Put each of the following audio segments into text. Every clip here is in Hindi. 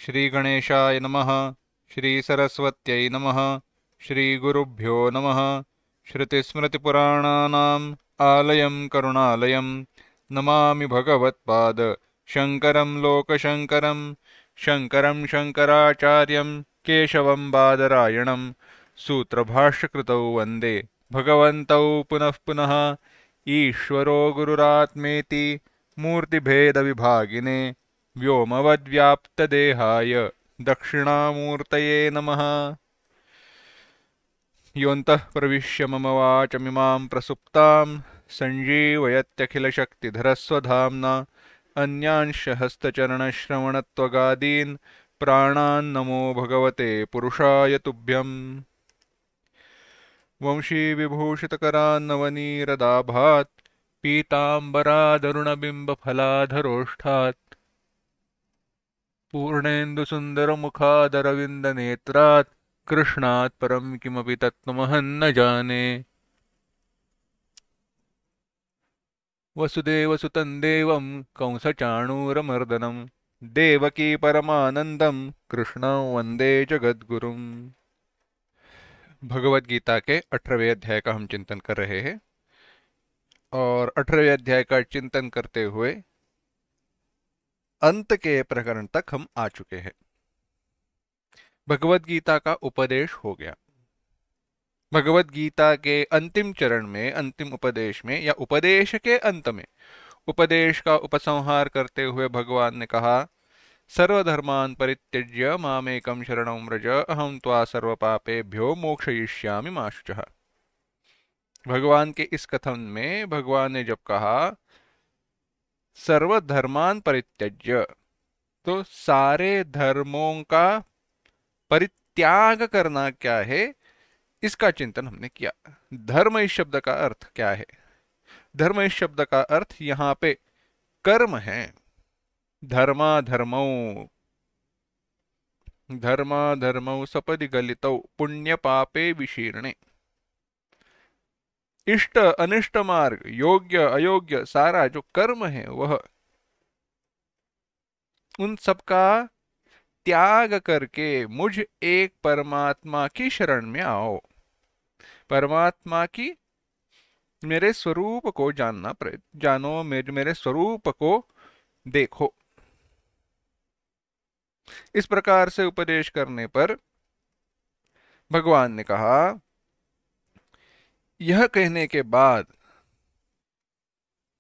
श्रीगणेशाय नमः। श्रीसरस्वत्यै नमः। श्रीगुरुभ्यो नमः। श्रुतिस्मृतिपुराणानाम् आलयं करुणालयं नमामि भगवत्पाद शङ्करं लोकशङ्करं। शङ्करं शङ्कराचार्यं केशवं बादरायणं सूत्रभाष्यकृतौ वन्दे भगवन्तौ पुनः पुनः। ईश्वरो गुरुरात्मेति मूर्तिभेदविभागिने व्योमवद्व्याप्तदेहाय दक्षिणामूर्तये नमः। योऽन्तः प्रविश्य मम वाचमिमां प्रसुप्तां सञ्जीवयत्यखिलशक्तिधरस्वधाम्ना अन्यांश हस्तचरणश्रवणत्वगादीन् प्राणान्नमो भगवते पुरुषाय तुभ्यम्। वंशीविभूषितकरान्नवनीरदाभात् पीताम्बरादरुणबिम्बफलाधरोष्ठात् पूर्णेन्दुसुन्दरमुखादरविन्दनेत्रात् कृष्णात् परं किमपि तत्त्वमहं न जाने। वसुदेवसुतं देवं कंसचाणूरमर्दनं देवकी परमानंदं कृष्णं वंदे जगद्गुरुम्। भगवद गीता के 18वें अध्याय का हम चिंतन कर रहे हैं और 18वें अध्याय का चिंतन करते हुए अंत के प्रकरण तक हम आ चुके हैं। भगवद गीता का उपदेश हो गया। भगवद गीता के अंतिम चरण में, अंतिम उपदेश में या उपदेश के अंत में उपदेश का उपसंहार करते हुए भगवान ने कहा, सर्वधर्मान् परित्यज्य मामेकं शरणं व्रज अहं त्वा सर्वपापेभ्यो मोक्षयिष्यामि मा शुचः। भगवान के इस कथन में भगवान ने जब कहा सर्वधर्मान् परित्यज्य, तो सारे धर्मों का परित्याग करना क्या है, इसका चिंतन हमने किया। धर्म इस शब्द का अर्थ क्या है? धर्म इस शब्द का अर्थ यहां पे कर्म है। धर्माधर्मौ सपदि गलितौ पुण्य पापे विशीर्णे। इष्ट अनिष्ट मार्ग, योग्य अयोग्य, सारा जो कर्म है वह उन सबका त्याग करके मुझ एक परमात्मा की शरण में आओ। परमात्मा की मेरे स्वरूप को जानो, मेरे स्वरूप को देखो। इस प्रकार से उपदेश करने पर भगवान ने कहा, यह कहने के बाद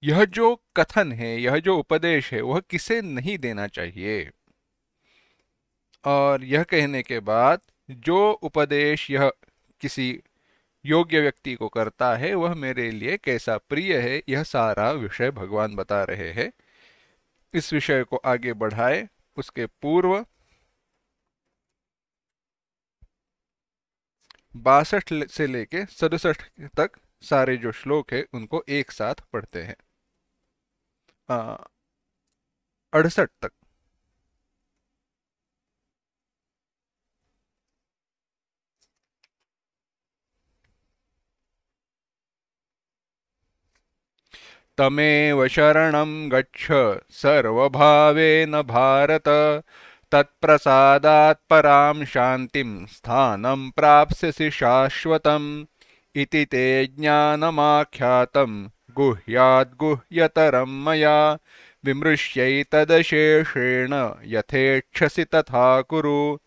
यह जो कथन है, यह जो उपदेश है, वह किसे नहीं देना चाहिए। और यह कहने के बाद जो उपदेश यह किसी योग्य व्यक्ति को करता है वह मेरे लिए कैसा प्रिय है, यह सारा विषय भगवान बता रहे हैं। इस विषय को आगे बढ़ाए उसके पूर्व 62 से लेके 67 तक सारे जो श्लोक है उनको एक साथ पढ़ते हैं। 68 तक। तमेव शरणं गच्छ सर्वभावेन भारत तत्प्रसादात् परां शान्तिं स्थानं प्राप्स्यसि शाश्वतम् इति ते ज्ञानमाख्यातं गुह्याद् गुह्यतरं मया विमृश्यैतदशेषेण यथेच्छसि तथा कुरु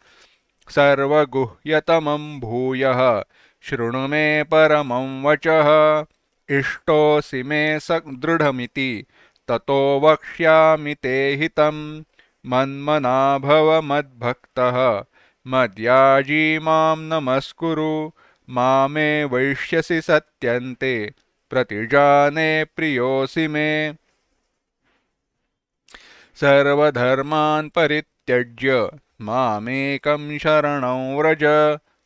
सर्वगुह्यतमं भूयः शृणु मे परमं वचः इष्टोऽसि मे दृढमिति ततो वक्ष्यामि ते हितं मन्मना भव मद्भक्तः मद्याजी मां नमस्कुरु मामे वैष्यसि सत्यन्ते प्रतिजाने प्रियोऽसि मे। सर्वधर्मान् परित्यज्य मामेकं शरणं व्रज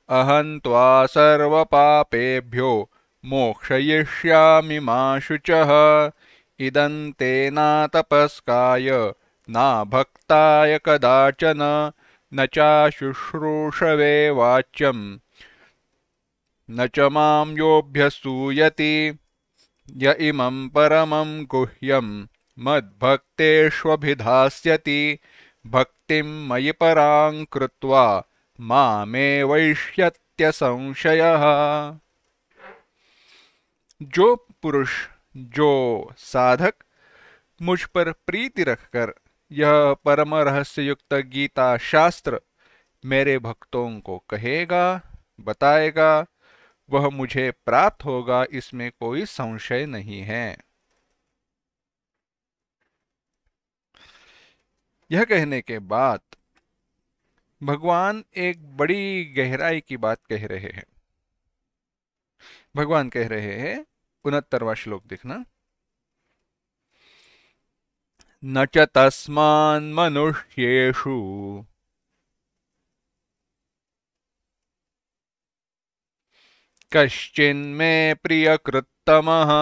अहं त्वा सर्वपापेभ्यो मोक्षयिष्यामि मा शुचः। इदं ते न तपस्काय न भक्ताय कदाचन न चाशुश्रूषवे वाच्यं न च मां योऽभ्यसूयति य इमं परमं गुह्यं मद्भक्तेष्वभिधास्यति भक्तिमान् भक्तिं मयि परां कृत्वा मामे वैष्यत्य संशयः। जो पुरुष, जो साधक मुझ पर प्रीति रखकर यह परम रहस्य युक्त गीता शास्त्र मेरे भक्तों को कहेगा, बताएगा, वह मुझे प्राप्त होगा, इसमें कोई संशय नहीं है। यह कहने के बाद भगवान एक बड़ी गहराई की बात कह रहे हैं। भगवान कह रहे हैं, 69वां श्लोक देखना, न च तस्मान् मनुष्येषु कश्चिन्मे प्रियकृत्तमः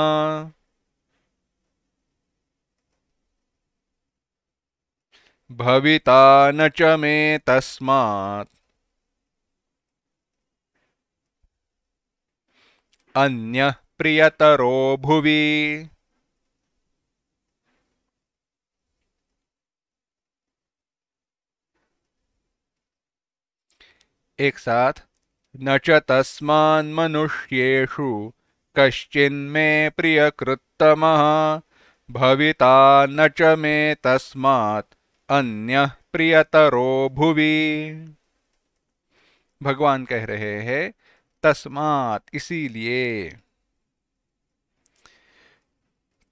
भविता न च मे तस्मात् अन्यः प्रियतरो भुवि। एक साथ, न च तस्मान् मनुष्येषु कश्चिन्मे प्रियकृत्तमः भविता न च मे तस्मात् अन्यः प्रियतरो भुवि। भगवान कह रहे हैं, तस्मात् इसीलिए,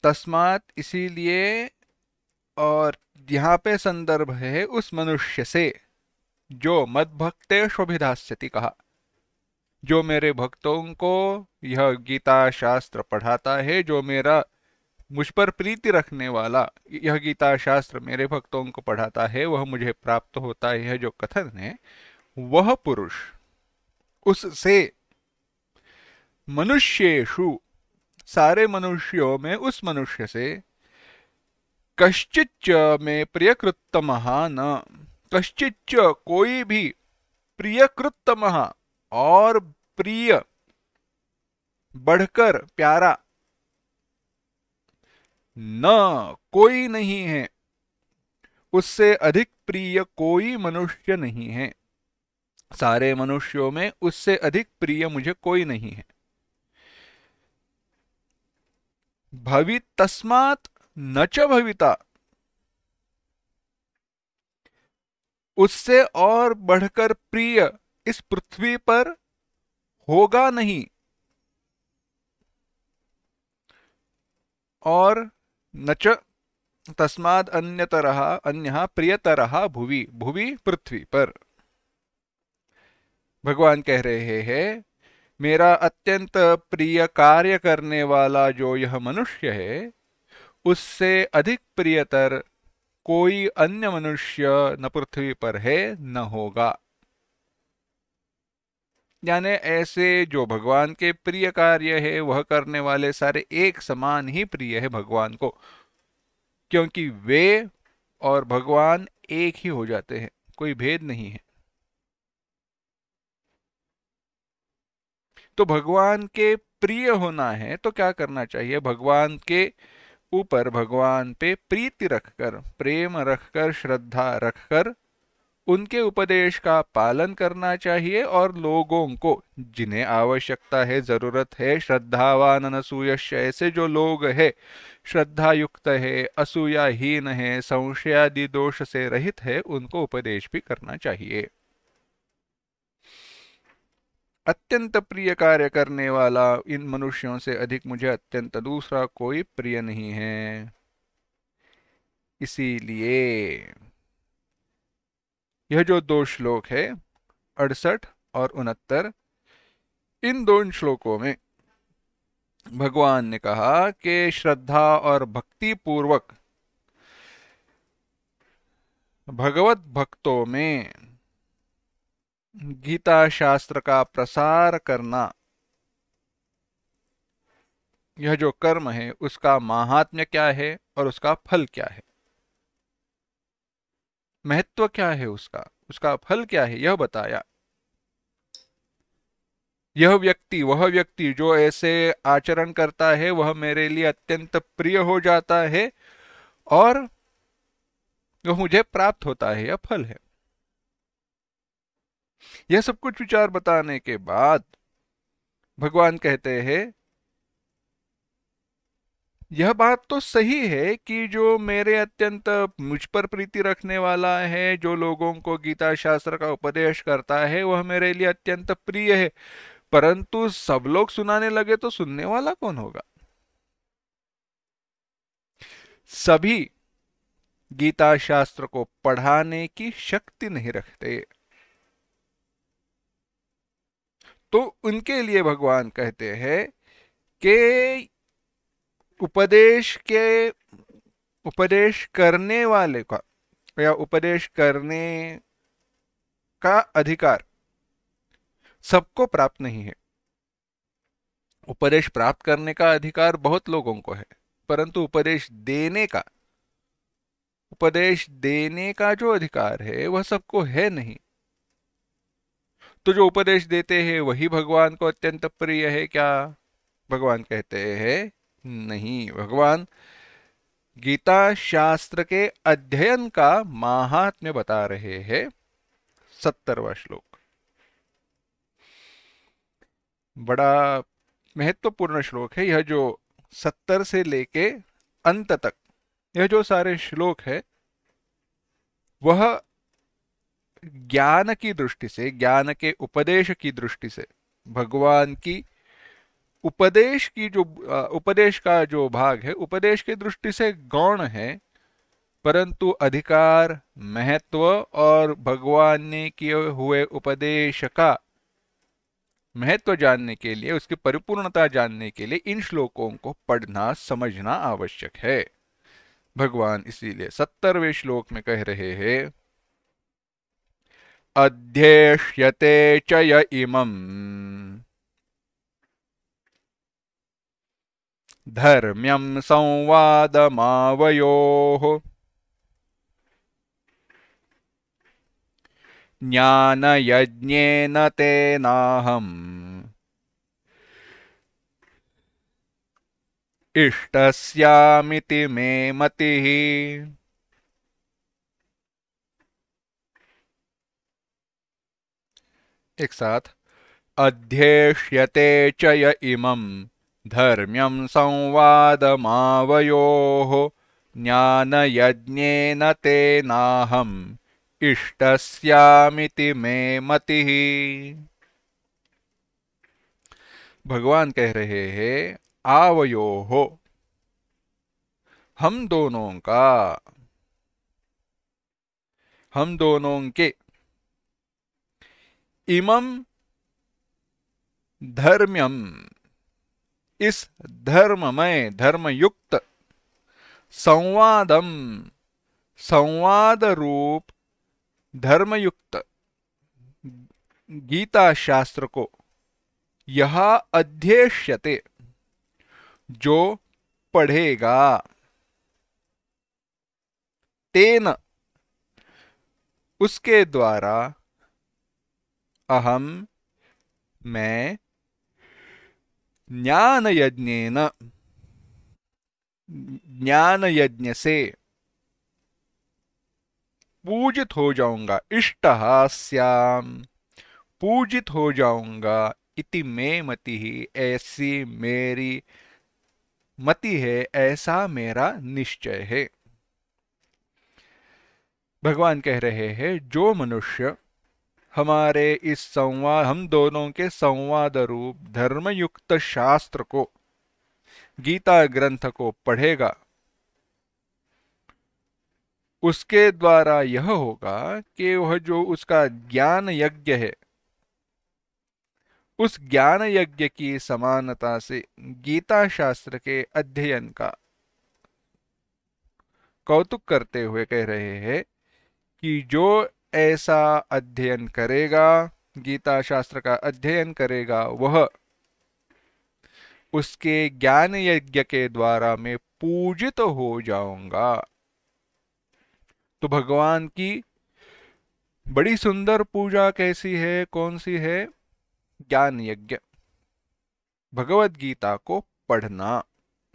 तस्मात् इसीलिए, और यहाँ पे संदर्भ है उस मनुष्य से जो मद्भक्तेष्वभिधास्यति कहा, जो मेरे भक्तों को यह गीता शास्त्र पढ़ाता है, जो मेरा मुझ पर प्रीति रखने वाला यह गीता शास्त्र मेरे भक्तों को पढ़ाता है, वह मुझे प्राप्त होता है, जो कथन है वह पुरुष, उससे मनुष्येषु सारे मनुष्यों में उस मनुष्य से कश्चिच्च में प्रियकृत्तमः न, कश्चिच्च कोई भी, प्रियकृत्तमः और प्रिय बढ़कर प्यारा, न कोई नहीं है, उससे अधिक प्रिय कोई मनुष्य नहीं है, सारे मनुष्यों में उससे अधिक प्रिय मुझे कोई नहीं है। भवि तस्मात् न च भविता, उससे और बढ़कर प्रिय इस पृथ्वी पर होगा नहीं, और न च तस्माद् अन्यतरः अन्यः प्रियतरः भुवि, भुवि पृथ्वी पर। भगवान कह रहे हैं, मेरा अत्यंत प्रिय कार्य करने वाला जो यह मनुष्य है, उससे अधिक प्रियतर कोई अन्य मनुष्य न पृथ्वी पर है न होगा। यानी ऐसे जो भगवान के प्रिय कार्य है वह करने वाले सारे एक समान ही प्रिय है भगवान को, क्योंकि वे और भगवान एक ही हो जाते हैं, कोई भेद नहीं है। तो भगवान के प्रिय होना है तो क्या करना चाहिए? भगवान के ऊपर, भगवान पे प्रीति रखकर, प्रेम रखकर, श्रद्धा रखकर उनके उपदेश का पालन करना चाहिए, और लोगों को जिन्हें आवश्यकता है, जरूरत है, श्रद्धावान अनसूयश्च, ऐसे जो लोग है, श्रद्धा युक्त है, असूयाहीन है, संशयादि दोष से रहित है, उनको उपदेश भी करना चाहिए। अत्यंत प्रिय कार्य करने वाला इन मनुष्यों से अधिक मुझे अत्यंत दूसरा कोई प्रिय नहीं है। इसीलिए यह जो दो श्लोक है 68 और 69, इन दोनों श्लोकों में भगवान ने कहा कि श्रद्धा और भक्ति पूर्वक भगवत भक्तों में गीता शास्त्र का प्रसार करना, यह जो कर्म है उसका महात्म्य क्या है और उसका फल क्या है, महत्व क्या है उसका, उसका फल क्या है, यह बताया। यह व्यक्ति, वह व्यक्ति जो ऐसे आचरण करता है वह मेरे लिए अत्यंत प्रिय हो जाता है, और वो मुझे प्राप्त होता है या फल है। यह सब कुछ विचार बताने के बाद भगवान कहते हैं, यह बात तो सही है कि जो मेरे अत्यंत मुझ पर प्रीति रखने वाला है, जो लोगों को गीता शास्त्र का उपदेश करता है, वह मेरे लिए अत्यंत प्रिय है। परंतु सब लोग सुनाने लगे तो सुनने वाला कौन होगा? सभी गीता शास्त्र को पढ़ाने की शक्ति नहीं रखते। तो उनके लिए भगवान कहते हैं कि उपदेश करने वाले का या उपदेश करने का अधिकार सबको प्राप्त नहीं है। उपदेश प्राप्त करने का अधिकार बहुत लोगों को है, परंतु उपदेश देने का जो अधिकार है वह सबको है नहीं। तो जो उपदेश देते हैं वही भगवान को अत्यंत प्रिय है क्या? भगवान कहते हैं नहीं। भगवान गीता शास्त्र के अध्ययन का महात्म्य बता रहे हैं। 70वां श्लोक बड़ा महत्वपूर्ण श्लोक है। यह जो 70 से लेके अंत तक यह जो सारे श्लोक है वह ज्ञान की दृष्टि से, ज्ञान के उपदेश की दृष्टि से, भगवान की उपदेश का जो भाग है उपदेश की दृष्टि से गौण है, परंतु अधिकार, महत्व और भगवान ने किए हुए उपदेश का महत्व जानने के लिए, उसकी परिपूर्णता जानने के लिए इन श्लोकों को पढ़ना समझना आवश्यक है। भगवान इसीलिए 70वें श्लोक में कह रहे हैं, अध्येष्यते च य इमम् धर्म्यं संवादमावयोः ज्ञानयज्ञेन तेनाहम् इष्टस्यामिति मे मतिः। एक साथ, अध्येष्यते च य इमम् धर्म्यं संवादमावयोः ज्ञानयज्ञेन तेनाहम् इष्टस्यामिति मे मतिः। भगवान कह रहे हैं आवयोः, हम दोनों का, हम दोनों के, इमं धर्म्यम, इस धर्ममय धर्मयुक्त, संवादम, संवाद रूप धर्मयुक्त गीता शास्त्र को, यह अध्येष्यते, जो पढ़ेगा, तेन, उसके द्वारा, अहम, मैं, ज्ञान यज्ञेन, ज्ञान यज्ञ से पूजित हो जाऊंगा, इष्टः स्याम, पूजित हो जाऊंगा, इति मे मति ही, ऐसी मेरी मति है, ऐसा मेरा निश्चय है। भगवान कह रहे हैं जो मनुष्य हमारे इस संवाद, हम दोनों के संवाद रूप धर्मयुक्त शास्त्र को, गीता ग्रंथ को पढ़ेगा, उसके द्वारा यह होगा कि वह जो उसका ज्ञान यज्ञ है, उस ज्ञान यज्ञ की समानता से गीता शास्त्र के अध्ययन का कौतुक करते हुए कह रहे हैं कि जो ऐसा अध्ययन करेगा, गीता शास्त्र का अध्ययन करेगा, वह उसके ज्ञान यज्ञ के द्वारा मैं पूजित हो जाऊंगा। तो भगवान की बड़ी सुंदर पूजा कैसी है, कौन सी है? ज्ञान यज्ञ, भगवत गीता को पढ़ना,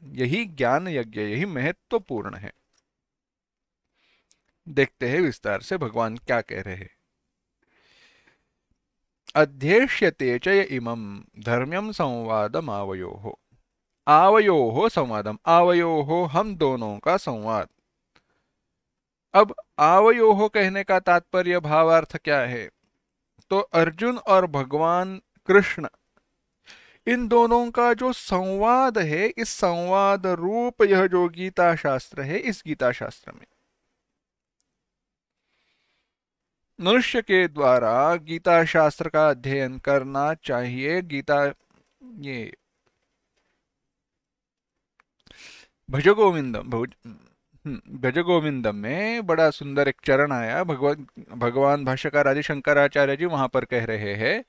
यही ज्ञान यज्ञ, यही महत्वपूर्ण है। देखते हैं विस्तार से भगवान क्या कह रहे हैं। अध्येष्यते च य इमं धर्म्यं संवादम आवयोः। आवयोः संवादम, आवयोः हम दोनों का संवाद। अब आवयोः कहने का तात्पर्य भावार्थ क्या है? तो अर्जुन और भगवान कृष्ण, इन दोनों का जो संवाद है, इस संवाद रूप यह जो गीता शास्त्र है, इस गीता शास्त्र में मनुष्य के द्वारा गीता शास्त्र का अध्ययन करना चाहिए। गीता, ये भज गोविंदम, भज गोविंदम में बड़ा सुंदर एक चरण आया। भगवान भाष्यकार आदि शंकराचार्य जी वहां पर कह रहे हैं,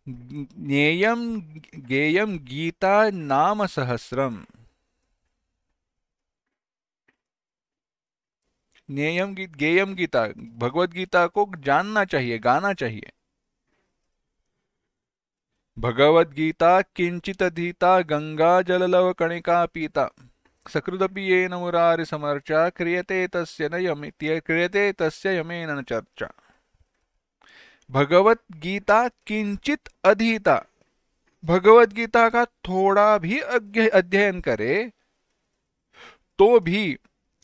ज्ञेयम गेयम गीता नाम सहस्रम। गेयम गीता, भगवत गीता को जानना चाहिए, गाना चाहिए। भगवत गीता किंचित अधीता गंगा जललव कणिका पीता सकृदपि येन मुरारि समर्चा क्रियते तस्य न यमिति क्रियते तस्य यमेन न चर्चा। भगवत गीता किंचित अधीता, भगवत गीता का थोड़ा भी अध्ययन करे तो भी,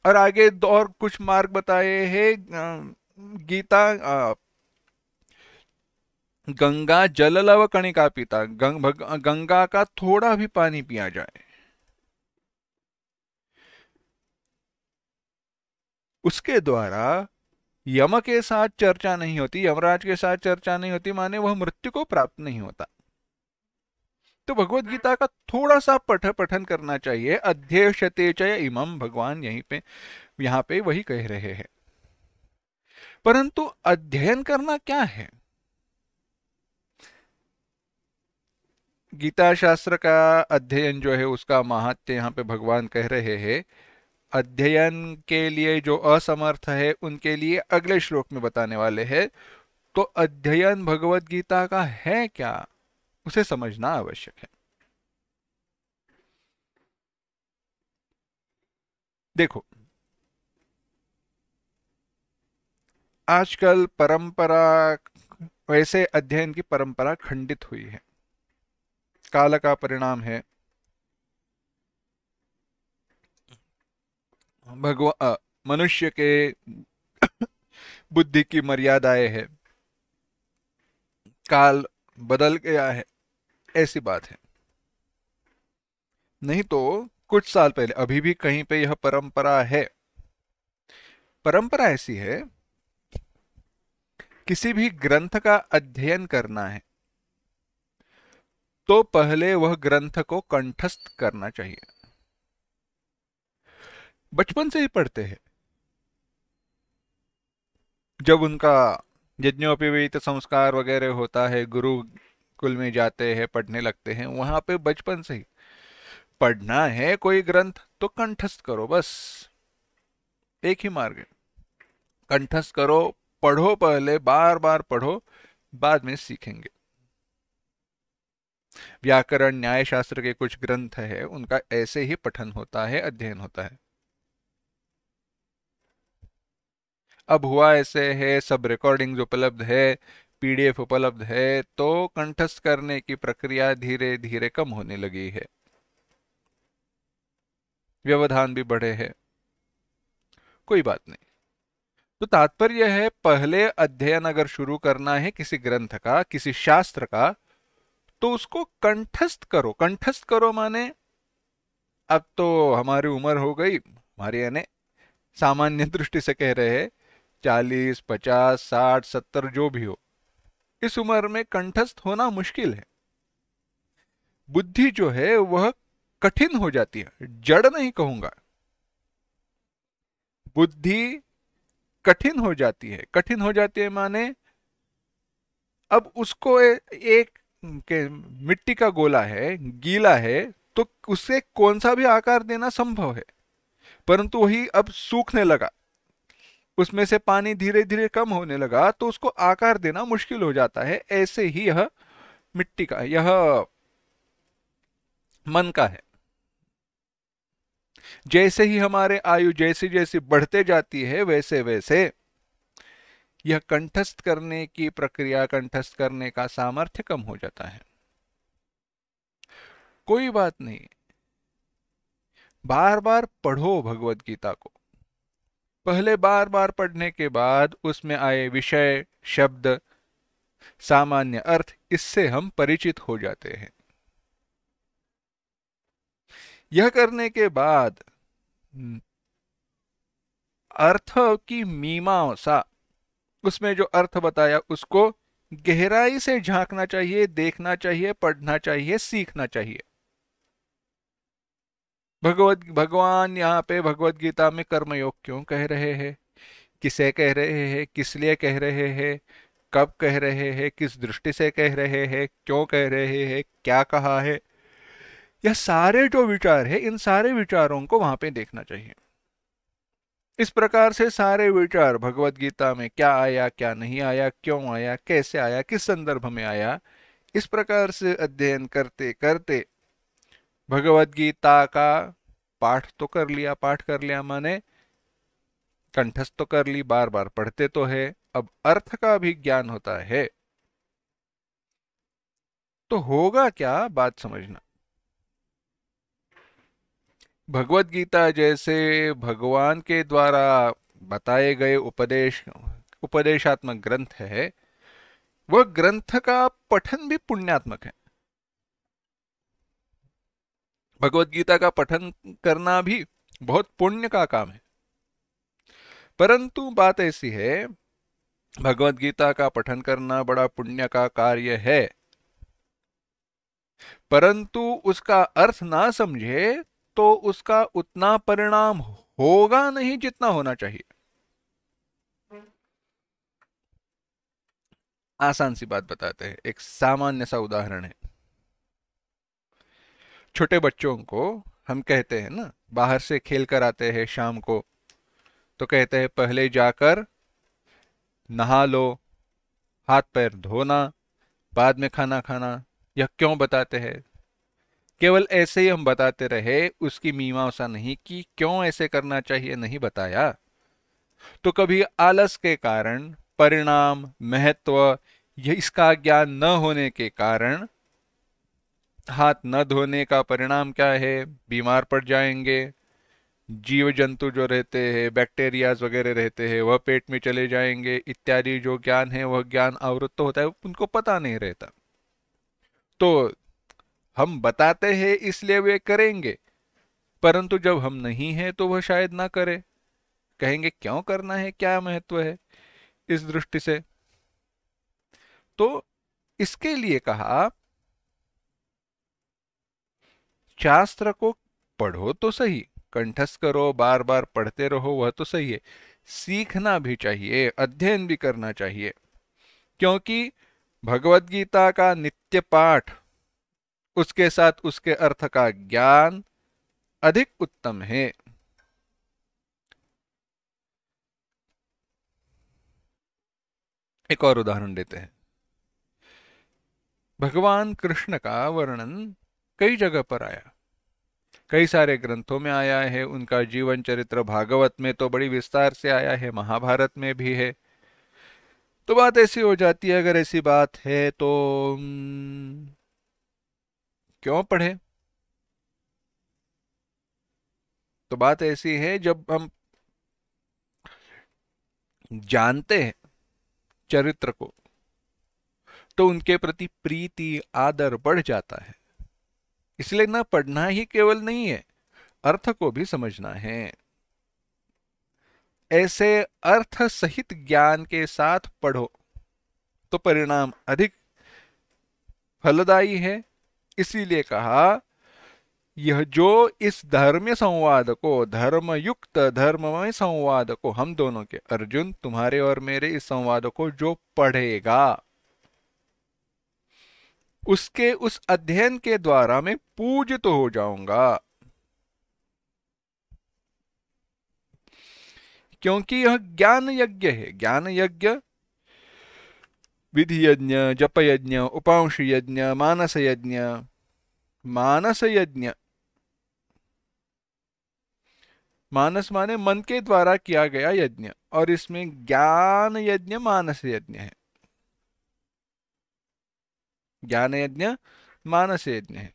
और आगे और कुछ मार्ग बताए हैं। गीता गंगा जललव कणिका पीता, गंगा का थोड़ा भी पानी पिया जाए, उसके द्वारा यम के साथ चर्चा नहीं होती, यमराज के साथ चर्चा नहीं होती, माने वह मृत्यु को प्राप्त नहीं होता। तो भगवत गीता का थोड़ा सा पठन करना चाहिए। अध्यक्षते च इमम, भगवान यहीं पे यहां पे वही कह रहे हैं। परंतु अध्ययन करना क्या है? गीता शास्त्र का अध्ययन जो है उसका महात्म्य यहाँ पे भगवान कह रहे हैं। अध्ययन के लिए जो असमर्थ है उनके लिए अगले श्लोक में बताने वाले हैं। तो अध्ययन भगवत गीता का है क्या, उसे समझना आवश्यक है। देखो, आजकल परंपरा, वैसे अध्ययन की परंपरा खंडित हुई है, काल का परिणाम है। मनुष्य के बुद्धि की मर्यादाएं है, काल बदल गया है, ऐसी बात है। नहीं तो कुछ साल पहले, अभी भी कहीं पे यह परंपरा है। परंपरा ऐसी है, किसी भी ग्रंथ का अध्ययन करना है तो पहले वह ग्रंथ को कंठस्थ करना चाहिए। बचपन से ही पढ़ते हैं, जब उनका यज्ञोपवीत संस्कार वगैरह होता है, गुरुकुल में जाते हैं, पढ़ने लगते हैं, वहां पे बचपन से ही पढ़ना है कोई ग्रंथ तो कंठस्थ करो, बस एक ही मार्ग है, कंठस्थ करो, पढ़ो, पहले बार बार पढ़ो, बाद में सीखेंगे। व्याकरण न्याय शास्त्र के कुछ ग्रंथ है, उनका ऐसे ही पठन होता है, अध्ययन होता है। अब हुआ ऐसे है, सब रिकॉर्डिंग्स उपलब्ध है, पीडीएफ उपलब्ध है, तो कंठस्थ करने की प्रक्रिया धीरे धीरे कम होने लगी है, व्यवधान भी बढ़े हैं, कोई बात नहीं। तो तात्पर्य है, पहले अध्ययन अगर शुरू करना है किसी ग्रंथ का, किसी शास्त्र का, तो उसको कंठस्थ करो। कंठस्थ करो माने, अब तो हमारी उम्र हो गई, हमारी यानी सामान्य दृष्टि से कह रहे हैं, 40, 50, 60, 70 जो भी हो, इस उम्र में कंठस्थ होना मुश्किल है। बुद्धि जो है वह कठिन हो जाती है, जड़ नहीं कहूंगा, बुद्धि कठिन हो जाती है। कठिन हो जाती है माने, अब उसको एक मिट्टी का गोला है, गीला है, तो उसे कौन सा भी आकार देना संभव है, परंतु वही अब सूखने लगा, उसमें से पानी धीरे धीरे कम होने लगा, तो उसको आकार देना मुश्किल हो जाता है। ऐसे ही यह मिट्टी का, यह मन का है। जैसे ही हमारे आयु जैसी जैसी बढ़ते जाती है वैसे वैसे यह कंठस्थ करने की प्रक्रिया, कंठस्थ करने का सामर्थ्य कम हो जाता है। कोई बात नहीं, बार बार पढ़ो भगवत गीता को। पहले बार बार पढ़ने के बाद उसमें आए विषय, शब्द, सामान्य अर्थ, इससे हम परिचित हो जाते हैं। यह करने के बाद अर्थ की मीमांसा, उसमें जो अर्थ बताया उसको गहराई से झांकना चाहिए, देखना चाहिए, पढ़ना चाहिए, सीखना चाहिए। भगवान यहाँ पे भगवत गीता में कर्मयोग क्यों कह रहे हैं, किसे कह रहे हैं, किस लिए कह रहे हैं, कब कह रहे हैं, किस दृष्टि से कह रहे हैं, क्यों कह रहे हैं, क्या कहा है, यह सारे जो विचार है, इन सारे विचारों को वहां पे देखना चाहिए। इस प्रकार से सारे विचार भगवत गीता में क्या आया, क्या नहीं आया, क्यों आया, कैसे आया, किस संदर्भ में आया, इस प्रकार से अध्ययन करते करते भगवत गीता का पाठ तो कर लिया, पाठ कर लिया माने कंठस्थ तो कर ली, बार बार पढ़ते तो है, अब अर्थ का भी ज्ञान होता है। तो होगा क्या, बात समझना। भगवत गीता जैसे भगवान के द्वारा बताए गए उपदेशात्मक ग्रंथ है, वह ग्रंथ का पठन भी पुण्यात्मक है। भगवत गीता का पठन करना भी बहुत पुण्य का काम है। परंतु बात ऐसी है, भगवत गीता का पठन करना बड़ा पुण्य का कार्य है, परंतु उसका अर्थ ना समझे तो उसका उतना परिणाम होगा नहीं जितना होना चाहिए। आसान सी बात बताते हैं, एक सामान्य सा उदाहरण है। छोटे बच्चों को हम कहते हैं ना, बाहर से खेल कर आते हैं शाम को, तो कहते हैं पहले जाकर नहा लो, हाथ पैर धोना, बाद में खाना खाना। यह क्यों बताते हैं? केवल ऐसे ही हम बताते रहे, उसकी मीमांसा नहीं की, क्यों ऐसे करना चाहिए नहीं बताया। तो कभी आलस के कारण, परिणाम, महत्व, यह इसका ज्ञान न होने के कारण, हाथ न धोने का परिणाम क्या है, बीमार पड़ जाएंगे, जीव जंतु जो रहते हैं, बैक्टीरियाज वगैरह रहते हैं, वह पेट में चले जाएंगे, इत्यादि जो ज्ञान है वह ज्ञान आवृत्त होता है, उनको पता नहीं रहता। तो हम बताते हैं इसलिए वे करेंगे, परंतु जब हम नहीं हैं तो वह शायद ना करे, कहेंगे क्यों करना है, क्या महत्व है, इस दृष्टि से। तो इसके लिए कहा, शास्त्र को पढ़ो तो सही, कंठस्थ करो, बार बार पढ़ते रहो, वह तो सही है, सीखना भी चाहिए, अध्ययन भी करना चाहिए, क्योंकि भगवत गीता का नित्य पाठ, उसके साथ उसके अर्थ का ज्ञान अधिक उत्तम है। एक और उदाहरण देते हैं। भगवान कृष्ण का वर्णन कई जगह पर आया, कई सारे ग्रंथों में आया है, उनका जीवन चरित्र भागवत में तो बड़ी विस्तार से आया है, महाभारत में भी है। तो बात ऐसी हो जाती है, अगर ऐसी बात है तो क्यों पढ़े? तो बात ऐसी है, जब हम जानते हैं चरित्र को तो उनके प्रति प्रीति, आदर बढ़ जाता है। इसलिए ना पढ़ना ही केवल नहीं है, अर्थ को भी समझना है। ऐसे अर्थ सहित ज्ञान के साथ पढ़ो तो परिणाम अधिक फलदायी है। इसीलिए कहा, यह जो इस धर्म संवाद को, धर्मयुक्त धर्ममय संवाद को, हम दोनों के, अर्जुन तुम्हारे और मेरे इस संवाद को जो पढ़ेगा, उसके उस अध्ययन के द्वारा मैं पूजित तो हो जाऊंगा। क्योंकि यह ज्ञान यज्ञ है। ज्ञान यज्ञ विधि यज्ञ, जप यज्ञ, उपांश यज्ञ, मानस यज्ञ, मानस यज्ञ मानस माने मन के द्वारा किया गया यज्ञ, और इसमें ज्ञान यज्ञ मानस यज्ञ है। ज्ञान यज्ञ मानस यज्ञ है।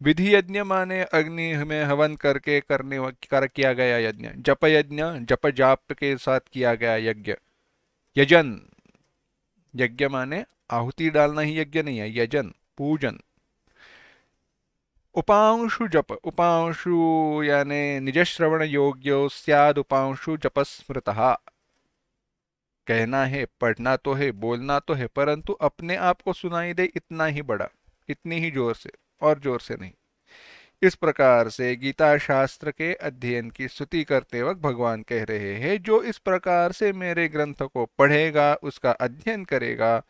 विधि यज्ञ माने अग्नि में हवन करके किया गया यज्ञ। जप यज्ञ जप जाप के साथ किया गया यज्ञ। यजन, यज्ञ माने आहुति डालना ही यज्ञ नहीं है, यजन पूजन। उपांशु जप, उपांशु यानी निज श्रवण योग्यो स्याद उपांशु जप स्मृतः। कहना है, पढ़ना तो है, बोलना तो है, परंतु अपने आप को सुनाई दे इतना ही बड़ा, इतनी ही जोर से, और जोर से नहीं। इस प्रकार से गीता शास्त्र के अध्ययन की स्तुति करते वक्त भगवान कह रहे हैं, जो इस प्रकार से मेरे ग्रंथ को पढ़ेगा, उसका अध्ययन करेगा,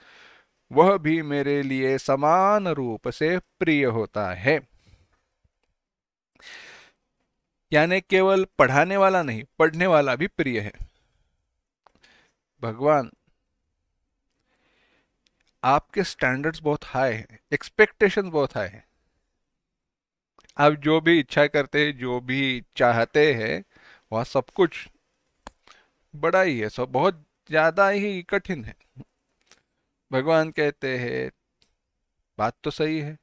वह भी मेरे लिए समान रूप से प्रिय होता है। यानी केवल पढ़ाने वाला नहीं, पढ़ने वाला भी प्रिय है। भगवान, आपके स्टैंडर्ड्स बहुत हाई हैं, एक्सपेक्टेशन बहुत हाई है। आप जो भी इच्छा करते हैं, जो भी चाहते हैं, वह सब कुछ बड़ा ही है, सब बहुत ज्यादा ही कठिन है। भगवान कहते हैं, बात तो सही है,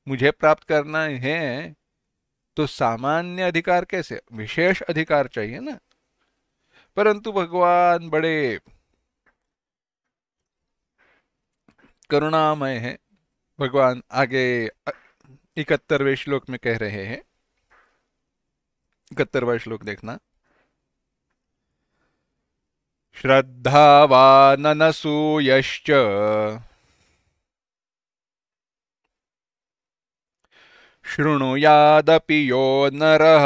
मुझे प्राप्त करना है तो सामान्य अधिकार कैसे, विशेष अधिकार चाहिए ना। परंतु भगवान बड़े करुणामय है। भगवान आगे 71वें श्लोक में कह रहे हैं, 71वां श्लोक देखना। श्रद्धावाननसूयश्च शृणुयादपि यो नरः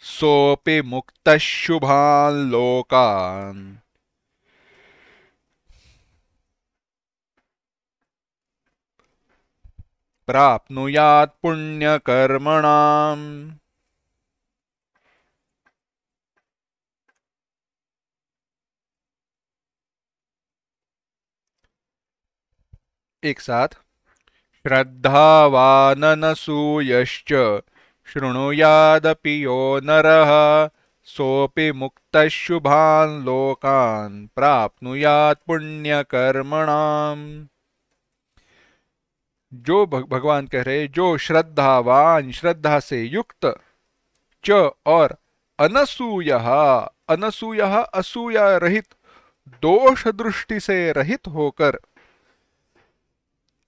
सोऽपि मुक्तः शुभान् लोकान् प्राप्नुयात् पुण्यकर्मणाम्। एक साथ, श्रद्धावाननसूयश्च शृणुयादपि यो नरः सोऽपि मुक्तः शुभान् लोकान् प्राप्नुयात् पुण्यकर्मणाम्। जो भगवान कह रहे, जो श्रद्धावान, श्रद्धा से युक्त, च और अनसूयः, अनसूयः असूया रहित, दोष दृष्टि से रहित होकर,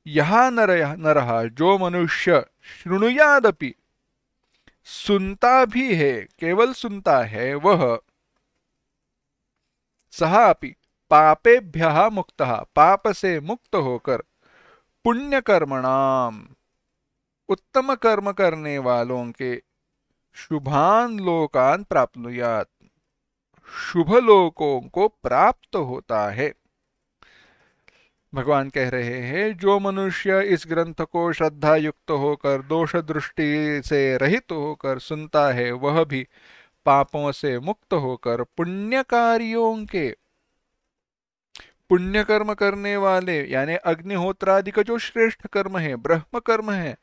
यह नरः जो मनुष्य, शृणुयादपि सुनता भी है, केवल सुनता है वह, सह अपि पापेभ्यः मुक्तः, पाप से मुक्त होकर, पुण्य कर्मणाम, उत्तम कर्म करने वालों के, शुभान लोकान प्राप्नुयात्, शुभ लोकों को प्राप्त होता है। भगवान कह रहे हैं, जो मनुष्य इस ग्रंथ को श्रद्धा युक्त होकर, दोष दृष्टि से रहित होकर सुनता है, वह भी पापों से मुक्त होकर पुण्य कार्यों के, पुण्य कर्म करने वाले, यानी अग्निहोत्रादि का जो श्रेष्ठ कर्म है, ब्रह्म कर्म है,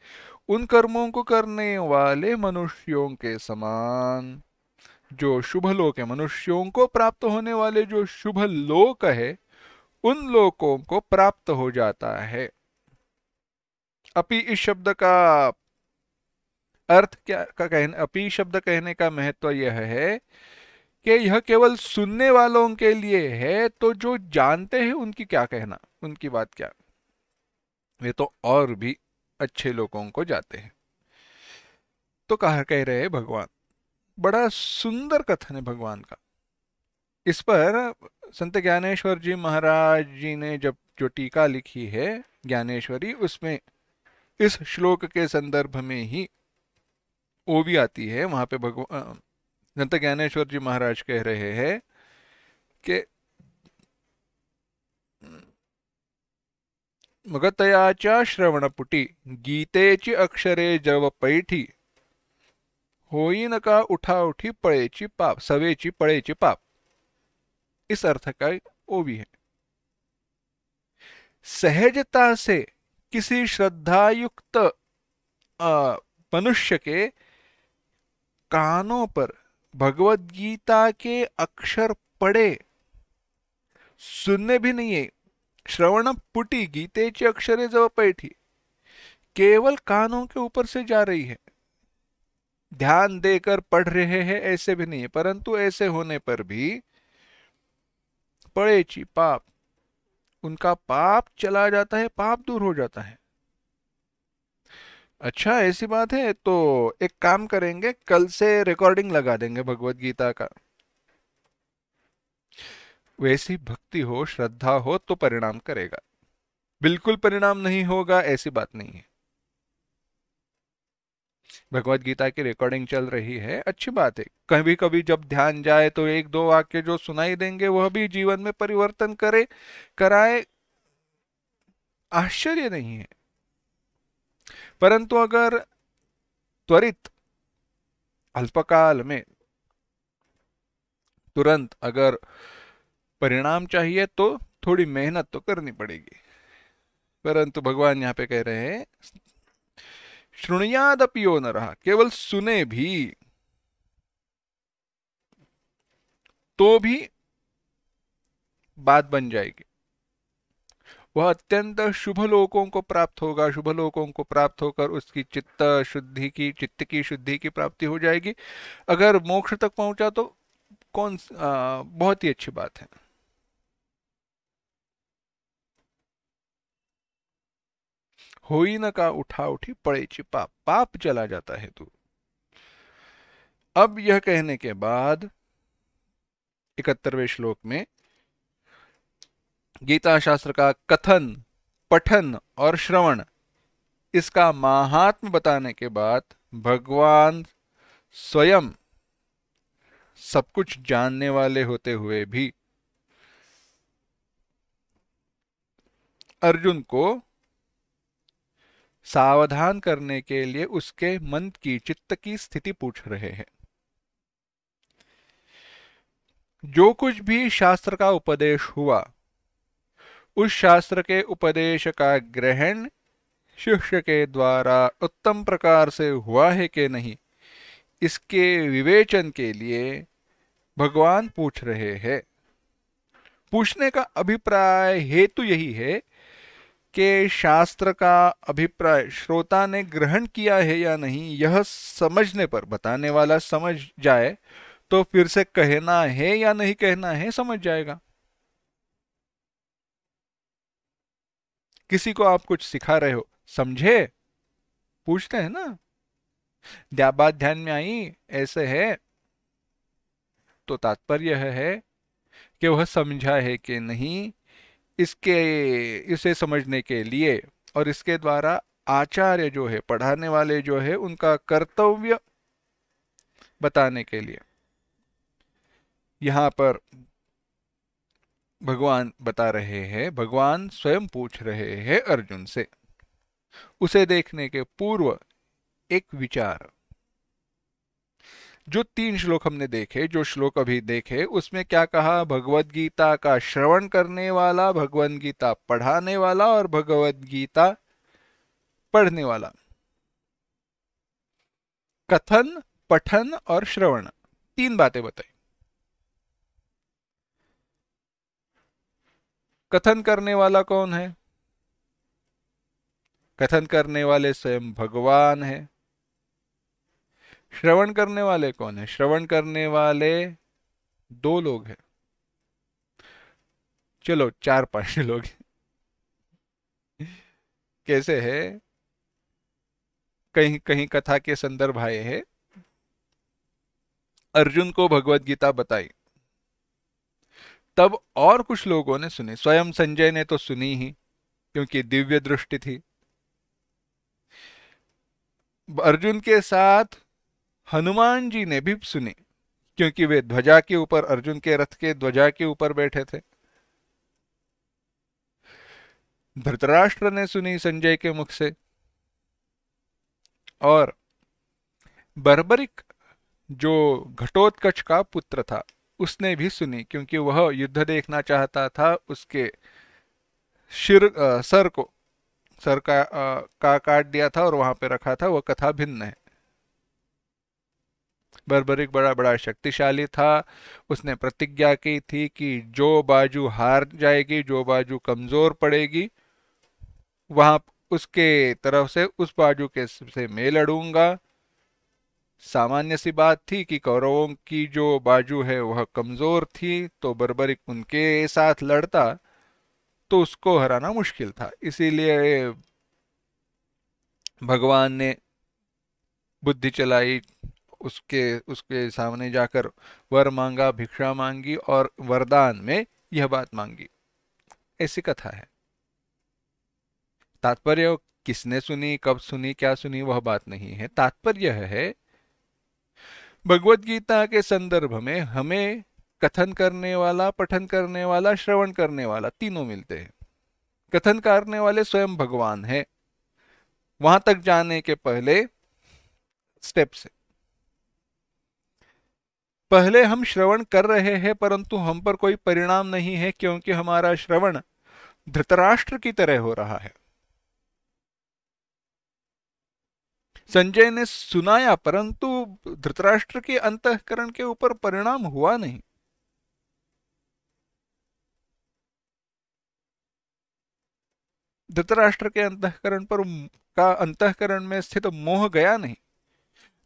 उन कर्मों को करने वाले मनुष्यों के समान, जो शुभ लोक है, मनुष्यों को प्राप्त होने वाले जो शुभ लोक है, उन लोकों को प्राप्त हो जाता है। अपि इस शब्द का अर्थ क्या का कहने, अपि शब्द कहने का महत्व यह है कि यह केवल सुनने वालों के लिए है, तो जो जानते हैं उनकी क्या कहना, उनकी बात क्या, वे तो और भी अच्छे लोगों को जाते हैं। तो कह रहे हैं भगवान, बड़ा सुंदर कथन है भगवान का। इस पर संत ज्ञानेश्वर जी महाराज जी ने जब जो टीका लिखी है ज्ञानेश्वरी, उसमें इस श्लोक के संदर्भ में ही वो भी आती है। वहां पे भगवान संत ज्ञानेश्वर जी महाराज कह रहे हैं कि मगतयाचा श्रवणपुटी गीतेची अक्षरे जव पैठी होईन का उठा उठी पळेची पाप, सवेची पळेची पाप। इस अर्थ का वो भी है। सहजता से किसी श्रद्धायुक्त मनुष्य के कानों पर भगवत गीता के अक्षर पड़े, सुनने भी नहीं है, श्रवण पुटी गीतेची अक्षरे जवळ पैठी, केवल कानों के ऊपर से जा रही है, ध्यान देकर पढ़ रहे हैं ऐसे भी नहीं है, परंतु ऐसे होने पर भी पड़ेची पाप, उनका पाप चला जाता है, पाप दूर हो जाता है। अच्छा ऐसी बात है, तो एक काम करेंगे, कल से रिकॉर्डिंग लगा देंगे भगवत गीता का। वैसी भक्ति हो, श्रद्धा हो तो परिणाम करेगा, बिल्कुल परिणाम नहीं होगा ऐसी बात नहीं है। भगवत गीता की रिकॉर्डिंग चल रही है, अच्छी बात है। कभी कभी जब ध्यान जाए तो एक दो वाक्य जो सुनाई देंगे वह भी जीवन में परिवर्तन कराए, आश्चर्य नहीं है। परंतु अगर त्वरित अल्पकाल में तुरंत अगर परिणाम चाहिए तो थोड़ी मेहनत तो करनी पड़ेगी। परंतु भगवान यहां पे कह रहे हैं शृणुयादपि यो नरः, केवल सुने भी तो भी बात बन जाएगी, वह अत्यंत शुभ लोकों को प्राप्त होगा, शुभ लोकों को प्राप्त होकर उसकी चित्त की शुद्धि की प्राप्ति हो जाएगी। अगर मोक्ष तक पहुंचा तो बहुत ही अच्छी बात है। होई न का उठा उठी पड़ेची पाप, पाप चला जाता है तू। अब यह कहने के बाद 71वें श्लोक में गीता शास्त्र का कथन, पठन और श्रवण, इसका महात्म्य बताने के बाद भगवान स्वयं सब कुछ जानने वाले होते हुए भी अर्जुन को सावधान करने के लिए उसके मन की, चित्त की स्थिति पूछ रहे हैं। जो कुछ भी शास्त्र का उपदेश हुआ, उस शास्त्र के उपदेश का ग्रहण शिष्य के द्वारा उत्तम प्रकार से हुआ है कि नहीं, इसके विवेचन के लिए भगवान पूछ रहे हैं। पूछने का अभिप्राय हेतु यही है कि शास्त्र का अभिप्राय श्रोता ने ग्रहण किया है या नहीं, यह समझने पर, बताने वाला समझ जाए तो फिर से कहना है या नहीं कहना है समझ जाएगा। किसी को आप कुछ सिखा रहे हो, समझे, पूछते हैं ना, बात ध्यान में आई, ऐसे है, तो तात्पर्य है कि वह समझा है कि नहीं, इसे समझने के लिए और इसके द्वारा आचार्य जो है, पढ़ाने वाले जो है, उनका कर्तव्य बताने के लिए यहां पर भगवान बता रहे हैं, भगवान स्वयं पूछ रहे हैं अर्जुन से। उसे देखने के पूर्व एक विचार, जो 3 श्लोक हमने देखे, जो श्लोक अभी देखे, उसमें क्या कहा, भगवत गीता का श्रवण करने वाला, भगवत गीता पढ़ाने वाला और भगवत गीता पढ़ने वाला। कथन, पठन और श्रवण, 3 बातें बताई। कथन करने वाला कौन है? कथन करने वाले स्वयं भगवान है। श्रवण करने वाले कौन है? श्रवण करने वाले 2 लोग हैं, चलो 4-5 लोग। कैसे है, कहीं कहीं कथा के संदर्भ आए हैं, अर्जुन को भगवत गीता बताई, तब और कुछ लोगों ने सुनी, स्वयं संजय ने तो सुनी ही क्योंकि दिव्य दृष्टि थी। अर्जुन के साथ हनुमान जी ने भी सुनी क्योंकि वे ध्वजा के ऊपर, अर्जुन के रथ के ध्वजा के ऊपर बैठे थे। धृतराष्ट्र ने सुनी संजय के मुख से, और बर्बरिक जो घटोत्कच का पुत्र था उसने भी सुनी क्योंकि वह युद्ध देखना चाहता था, उसके सर का काट दिया था और वहां पे रखा था, वह कथा भिन्न है। बर्बरिक बड़ा बड़ा शक्तिशाली था। उसने प्रतिज्ञा की थी कि जो बाजू हार जाएगी, जो बाजू कमजोर पड़ेगी, वहां उसके तरफ से उस बाजू के से मैं लड़ूंगा। सामान्य सी बात थी कि कौरवों की जो बाजू है वह कमजोर थी, तो बर्बरिक उनके साथ लड़ता तो उसको हराना मुश्किल था। इसीलिए भगवान ने बुद्धि चलाई, उसके उसके सामने जाकर वर मांगा, भिक्षा मांगी और वरदान में यह बात मांगी। ऐसी कथा है। तात्पर्य किसने सुनी, कब सुनी, क्या सुनी, वह बात नहीं है। तात्पर्य यह है, भगवत गीता के संदर्भ में हमें कथन करने वाला, पठन करने वाला, श्रवण करने वाला तीनों मिलते हैं। कथन करने वाले स्वयं भगवान है। वहां तक जाने के पहले स्टेप्स है। पहले हम श्रवण कर रहे हैं परंतु हम पर कोई परिणाम नहीं है, क्योंकि हमारा श्रवण धृतराष्ट्र की तरह हो रहा है। संजय ने सुनाया परंतु धृतराष्ट्र के अंतःकरण के ऊपर परिणाम हुआ नहीं। धृतराष्ट्र के अंतःकरण पर का अंतःकरण में स्थित मोह गया नहीं।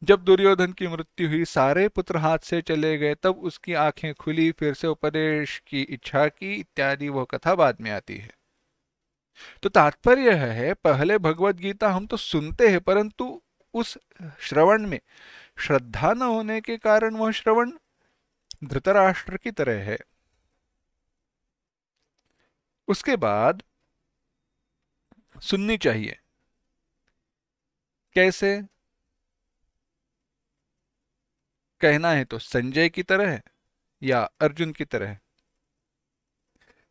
जब दुर्योधन की मृत्यु हुई, सारे पुत्र हाथ से चले गए, तब उसकी आंखें खुली, फिर से उपदेश की इच्छा की, इत्यादि वह कथा बाद में आती है। तो तात्पर्य यह है, पहले भगवत गीता हम तो सुनते हैं परंतु उस श्रवण में श्रद्धा न होने के कारण वह श्रवण धृतराष्ट्र की तरह है। उसके बाद सुननी चाहिए। कैसे? कहना है तो संजय की तरह या अर्जुन की तरह।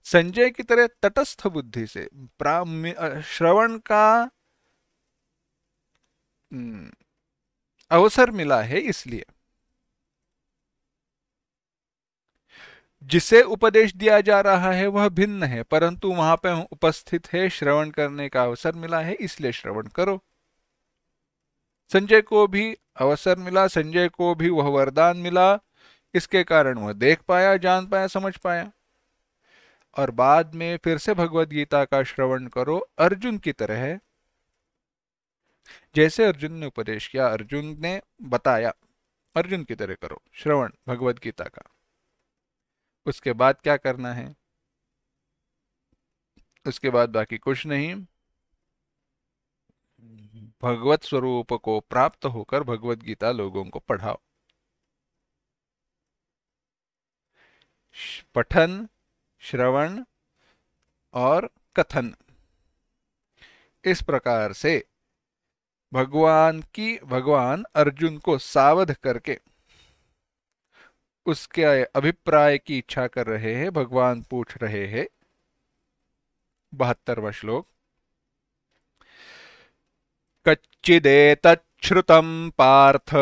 संजय की तरह तटस्थ बुद्धि से श्रवण का अवसर मिला है, इसलिए जिसे उपदेश दिया जा रहा है वह भिन्न है, परंतु वहां पे उपस्थित है, श्रवण करने का अवसर मिला है, इसलिए श्रवण करो। संजय को भी अवसर मिला, संजय को भी वह वरदान मिला, इसके कारण वह देख पाया, जान पाया, समझ पाया। और बाद में फिर से भगवत गीता का श्रवण करो अर्जुन की तरह। जैसे अर्जुन ने उपदेश किया, अर्जुन ने बताया, अर्जुन की तरह करो श्रवण भगवत गीता का। उसके बाद क्या करना है? उसके बाद बाकी कुछ नहीं। भगवत स्वरूप को प्राप्त होकर भगवत गीता लोगों को पढ़ाओ। पठन, श्रवण और कथन, इस प्रकार से भगवान अर्जुन को सावध करके उसके अभिप्राय की इच्छा कर रहे हैं। भगवान पूछ रहे हैं, 72वां श्लोक, कच्चिदेतच्छ्रुतं पार्थ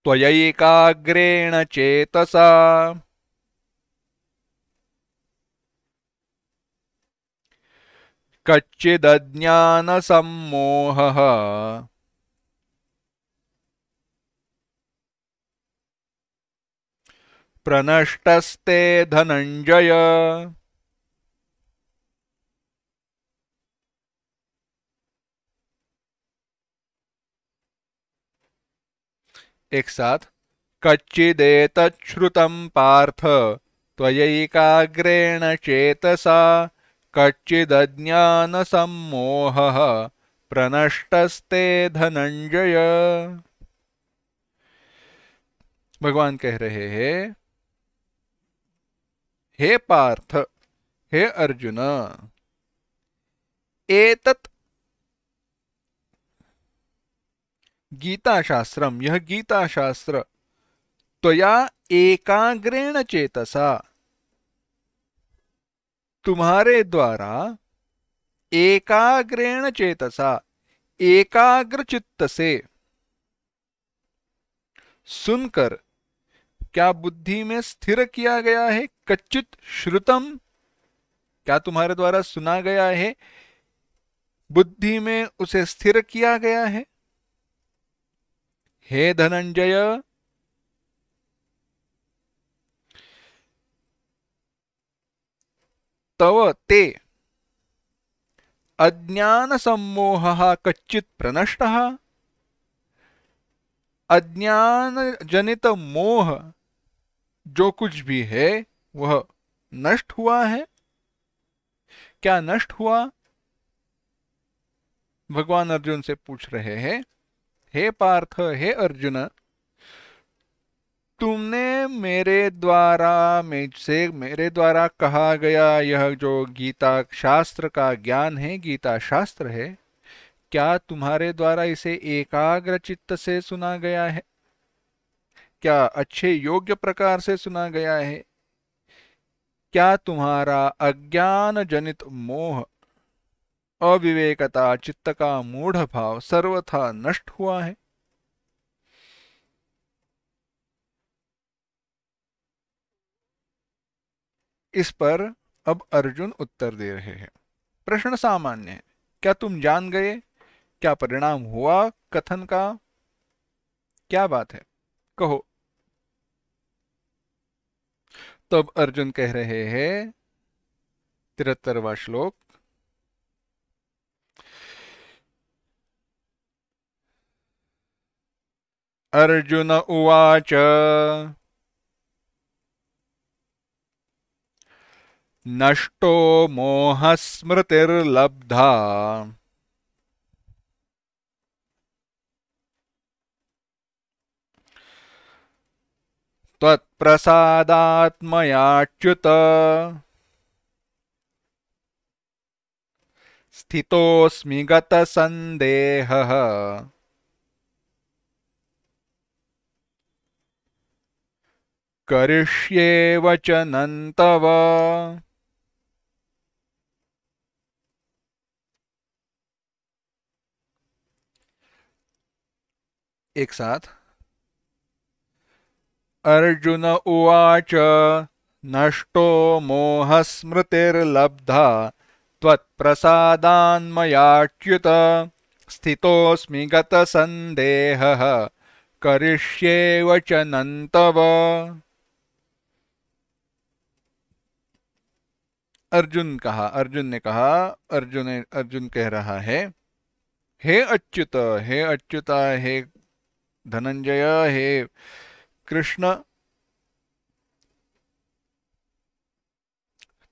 त्वयैकाग्रेण चेतसा कच्चिदज्ञानसम्मोहः प्रनष्टस्ते धनंजय। एक साथ, कच्चिदेतच्छ्रुतं पार्थ त्वयैकाग्रेण चेतसा कच्चिदज्ञानसम्मोहः प्रनष्टस्ते धनंजय। भगवान कह रहे हैं, हे पार्थ, हे अर्जुन, एतत् गीता शास्त्रम, यह गीता शास्त्र, त्वया एकाग्रेण चेतसा, तुम्हारे द्वारा, एकाग्रेण चेतसा, एकाग्र चित्त से सुनकर, क्या बुद्धि में स्थिर किया गया है? कच्चित श्रुतम, क्या तुम्हारे द्वारा सुना गया है? बुद्धि में उसे स्थिर किया गया है? हे धनंजय, तव ते अज्ञान सम्मोहः कच्चित् प्रनष्टः। अज्ञान जनित मोह जो कुछ भी है वह नष्ट हुआ है। क्या नष्ट हुआ? भगवान अर्जुन से पूछ रहे हैं, हे पार्थ, हे अर्जुन, तुमने मेरे द्वारा कहा गया यह जो गीता शास्त्र का ज्ञान है, गीता शास्त्र है, क्या तुम्हारे द्वारा इसे एकाग्र चित्त से सुना गया है? क्या अच्छे योग्य प्रकार से सुना गया है? क्या तुम्हारा अज्ञान जनित मोह, अविवेकता, चित्त का मूढ़ भाव सर्वथा नष्ट हुआ है? इस पर अब अर्जुन उत्तर दे रहे हैं। प्रश्न सामान्य है, क्या तुम जान गए? क्या परिणाम हुआ कथन का? क्या बात है, कहो। तब अर्जुन कह रहे हैं, 73वां श्लोक, अर्जुन उवाच नष्टो मोहस्मृतिर्लब्धा त्वत्प्रसादात्मयाच्युत स्थितोऽस्मि गतसन्देहः करिष्ये वचनं तव। एक साथ, अर्जुन उवाच नष्टो मोहस्मृतिर्लब्धा त्वत्प्रसादान्मयाच्युत स्थितोऽस्मि गतसन्देहः करिष्ये वचनं तव। अर्जुन कह रहा है, हे अच्युत, हे अच्युत, हे धनंजय, हे कृष्ण,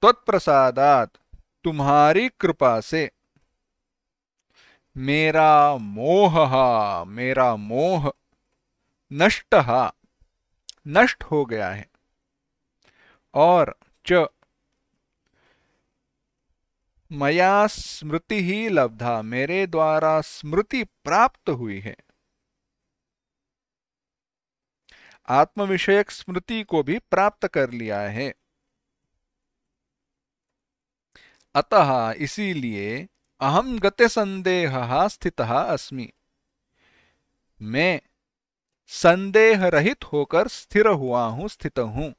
त्वत्प्रसादात, तुम्हारी कृपा से, मेरा मोह नष्ट हो गया है, और च मया स्मृति ही लब्धा, मेरे द्वारा स्मृति प्राप्त हुई है। आत्म विषयक स्मृति को भी प्राप्त कर लिया है। अतः इसीलिए अहम गते संदेह स्थितः अस्मि, मैं संदेह रहित होकर स्थिर हुआ हूं, स्थित हूं।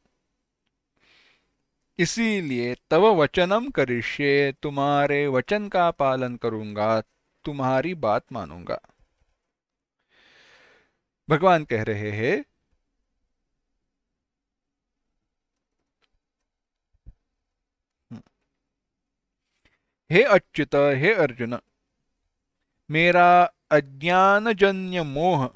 इसीलिए तव वचनम करिष्ये, तुम्हारे वचन का पालन करूंगा, तुम्हारी बात मानूंगा। भगवान कह रहे हैं, हे अच्युत, हे अर्जुन, मेरा अज्ञानजन्य मोह,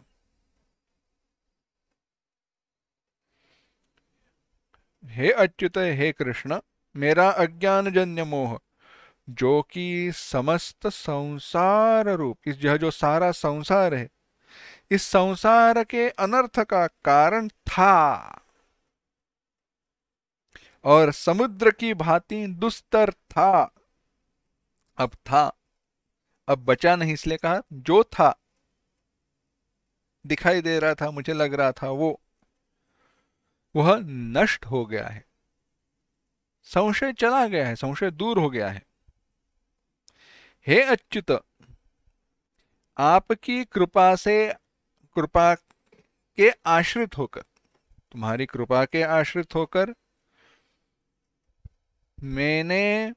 हे अच्युत, हे कृष्ण, मेरा अज्ञानजन्य मोह जो कि समस्त संसार रूप, इस यह जो सारा संसार है, इस संसार के अनर्थ का कारण था, और समुद्र की भांति दुस्तर था। अब था, अब बचा नहीं, इसलिए कहा जो था, दिखाई दे रहा था, मुझे लग रहा था, वह नष्ट हो गया है। संशय चला गया है, संशय दूर हो गया है। हे अच्युत, आपकी कृपा से, कृपा के आश्रित होकर, तुम्हारी कृपा के आश्रित होकर मैंने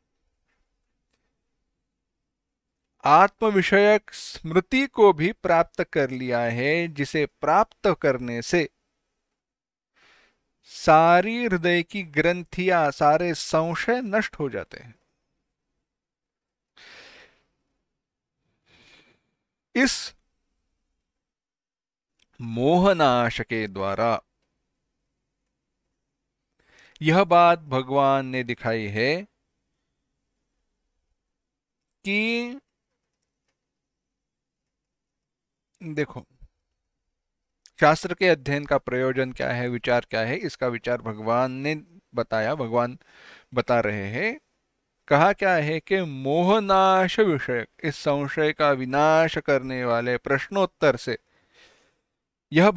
आत्म विषयक स्मृति को भी प्राप्त कर लिया है, जिसे प्राप्त करने से सारी हृदय की ग्रंथियां, सारे संशय नष्ट हो जाते हैं। इस मोहनाश के द्वारा यह बात भगवान ने दिखाई है कि देखो, शास्त्र के अध्ययन का प्रयोजन क्या है, विचार क्या है, इसका विचार भगवान ने बताया, भगवान बता रहे हैं। कहा क्या है कि मोहनाश विषय, इस संशय का विनाश करने वाले प्रश्नोत्तर से यह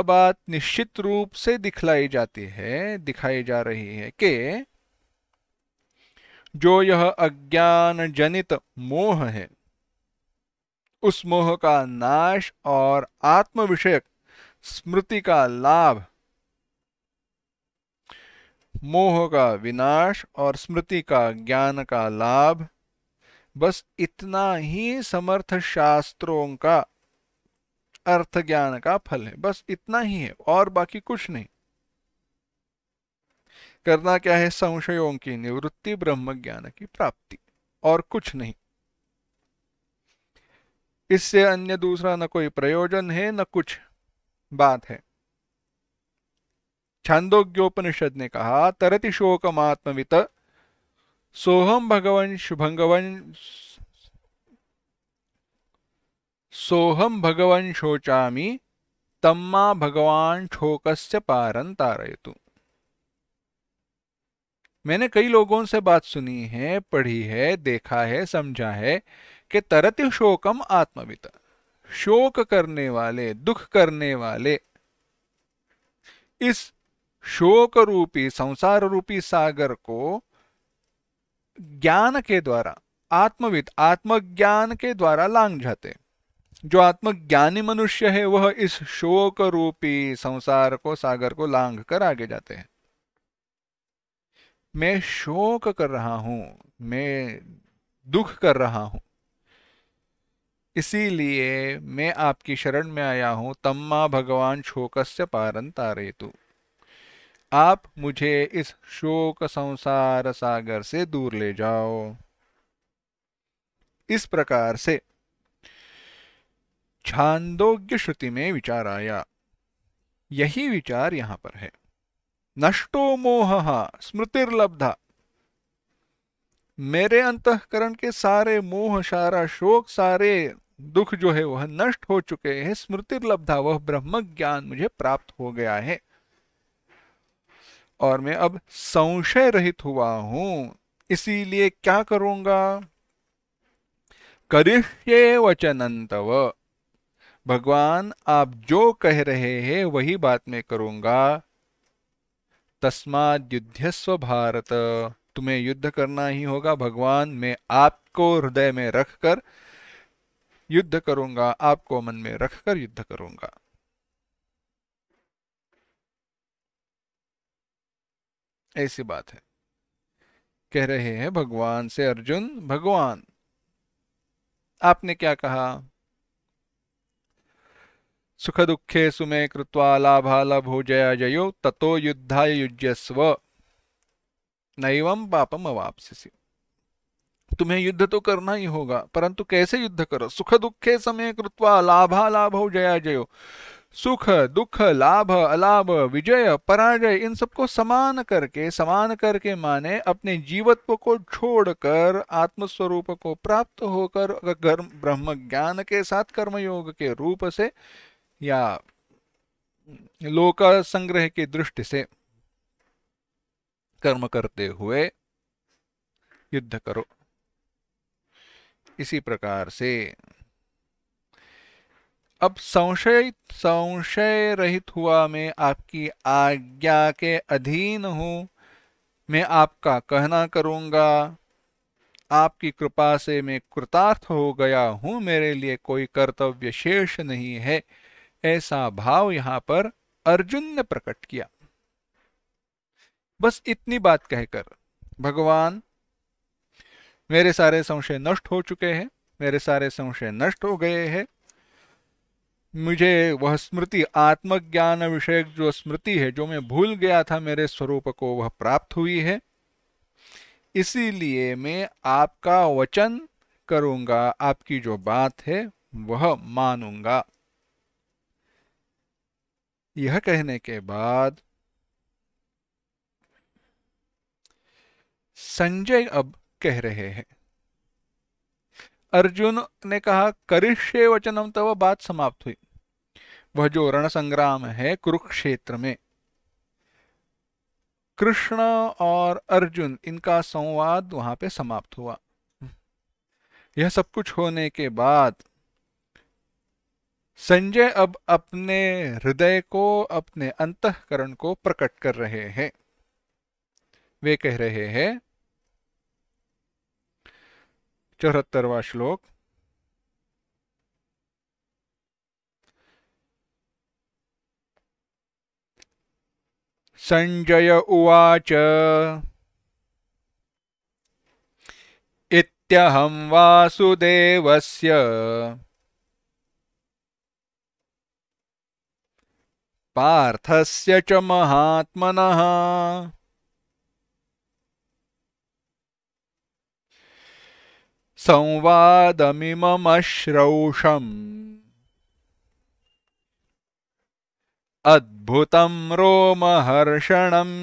बात निश्चित रूप से दिखलाई जाती है, दिखाई जा रही है कि जो यह अज्ञान जनित मोह है, उस मोह का नाश और आत्म विषयक स्मृति का लाभ, मोह का विनाश और स्मृति का ज्ञान का लाभ, बस इतना ही समर्थ शास्त्रों का अर्थ ज्ञान का फल है। बस इतना ही है और बाकी कुछ नहीं। करना क्या है? संशयों की निवृत्ति, ब्रह्म ज्ञान की प्राप्ति, और कुछ नहीं। इससे अन्य दूसरा न कोई प्रयोजन है, न कुछ बात है। छांदोग्योपनिषद ने कहा, तरति शोकमात्मवित सोहम भगवन् शोचामि तम्मा भगवान शोकस्य पारं तारयतु। मैंने कई लोगों से बात सुनी है, पढ़ी है, देखा है, समझा है कि तरति शोकम आत्मवित, शोक करने वाले, दुख करने वाले इस शोक रूपी, संसार रूपी सागर को ज्ञान के द्वारा, आत्मविद, आत्मज्ञान के द्वारा लांघ जाते। जो आत्मज्ञानी मनुष्य है वह इस शोक रूपी संसार को, सागर को लांघ कर आगे जाते हैं। मैं शोक कर रहा हूं, मैं दुख कर रहा हूं, इसीलिए मैं आपकी शरण में आया हूं। तम्मा भगवान शोकस्य पारं तारयतु, आप मुझे इस शोक संसार सागर से दूर ले जाओ। इस प्रकार से छांदोग्य श्रुति में विचार आया। यही विचार यहां पर है। नष्टो मोहः स्मृतिर्लब्धा, मेरे अंतःकरण के सारे मोह, सारा शोक, सारे दुख जो है वह नष्ट हो चुके हैं। स्मृतिर्लब्धा, वह ब्रह्म ज्ञान मुझे प्राप्त हो गया है और मैं अब संशय रहित हुआ हूं। इसीलिए क्या करूंगा? करिष्ये वचनं तव, भगवान आप जो कह रहे हैं वही बात मैं करूंगा। तस्माद् युध्यस्व भारत, तुम्हें युद्ध करना ही होगा भगवान। मैं आपको हृदय में रखकर युद्ध करूंगा, आपको मन में रखकर युद्ध करूंगा। ऐसी बात है। कह रहे हैं भगवान से अर्जुन, भगवान आपने क्या कहा? सुख दुखे सुमे कृत्वा लाभालाभो जया जयो ततो युद्धाय युज्यस्व नैवं पापम अवाप्स्यसि। तुम्हें युद्ध तो करना ही होगा, परंतु कैसे युद्ध करो? सुख दुखे समय कृत्वा लाभालाभो जया जयो, सुख दुख, लाभ अलाभ, विजय पराजय, इन सबको समान करके माने अपने जीवत्व को छोड़कर आत्मस्वरूप को प्राप्त होकर अगर ब्रह्म ज्ञान के साथ कर्मयोग के रूप से या लोक संग्रह की दृष्टि से कर्म करते हुए युद्ध करो। इसी प्रकार से अब संशय रहित हुआ मैं आपकी आज्ञा के अधीन हूं। मैं आपका कहना करूंगा, आपकी कृपा से मैं कृतार्थ हो गया हूं, मेरे लिए कोई कर्तव्य शेष नहीं है। ऐसा भाव यहां पर अर्जुन ने प्रकट किया। बस इतनी बात कहकर भगवान, मेरे सारे संशय नष्ट हो चुके हैं, मेरे सारे संशय नष्ट हो गए हैं, मुझे वह स्मृति, आत्मज्ञान विषयक जो स्मृति है, जो मैं भूल गया था मेरे स्वरूप को, वह प्राप्त हुई है। इसीलिए मैं आपका वचन करूंगा, आपकी जो बात है वह मानूंगा। यह कहने के बाद संजय अब कह रहे हैं। अर्जुन ने कहा करिष्ये वचनम, तब बात समाप्त हुई। वह जो रण संग्राम है कुरुक्षेत्र में, कृष्ण और अर्जुन, इनका संवाद वहां पे समाप्त हुआ। यह सब कुछ होने के बाद संजय अब अपने हृदय को, अपने अंतःकरण को प्रकट कर रहे हैं। वे कह रहे हैं, 74वां श्लोक, संजय उवाच इत्यहं वासुदेवस्य पार्थस्य च महात्मनः संवादमिममश्रौषम् अद्भुतं रोमहर्षणम्।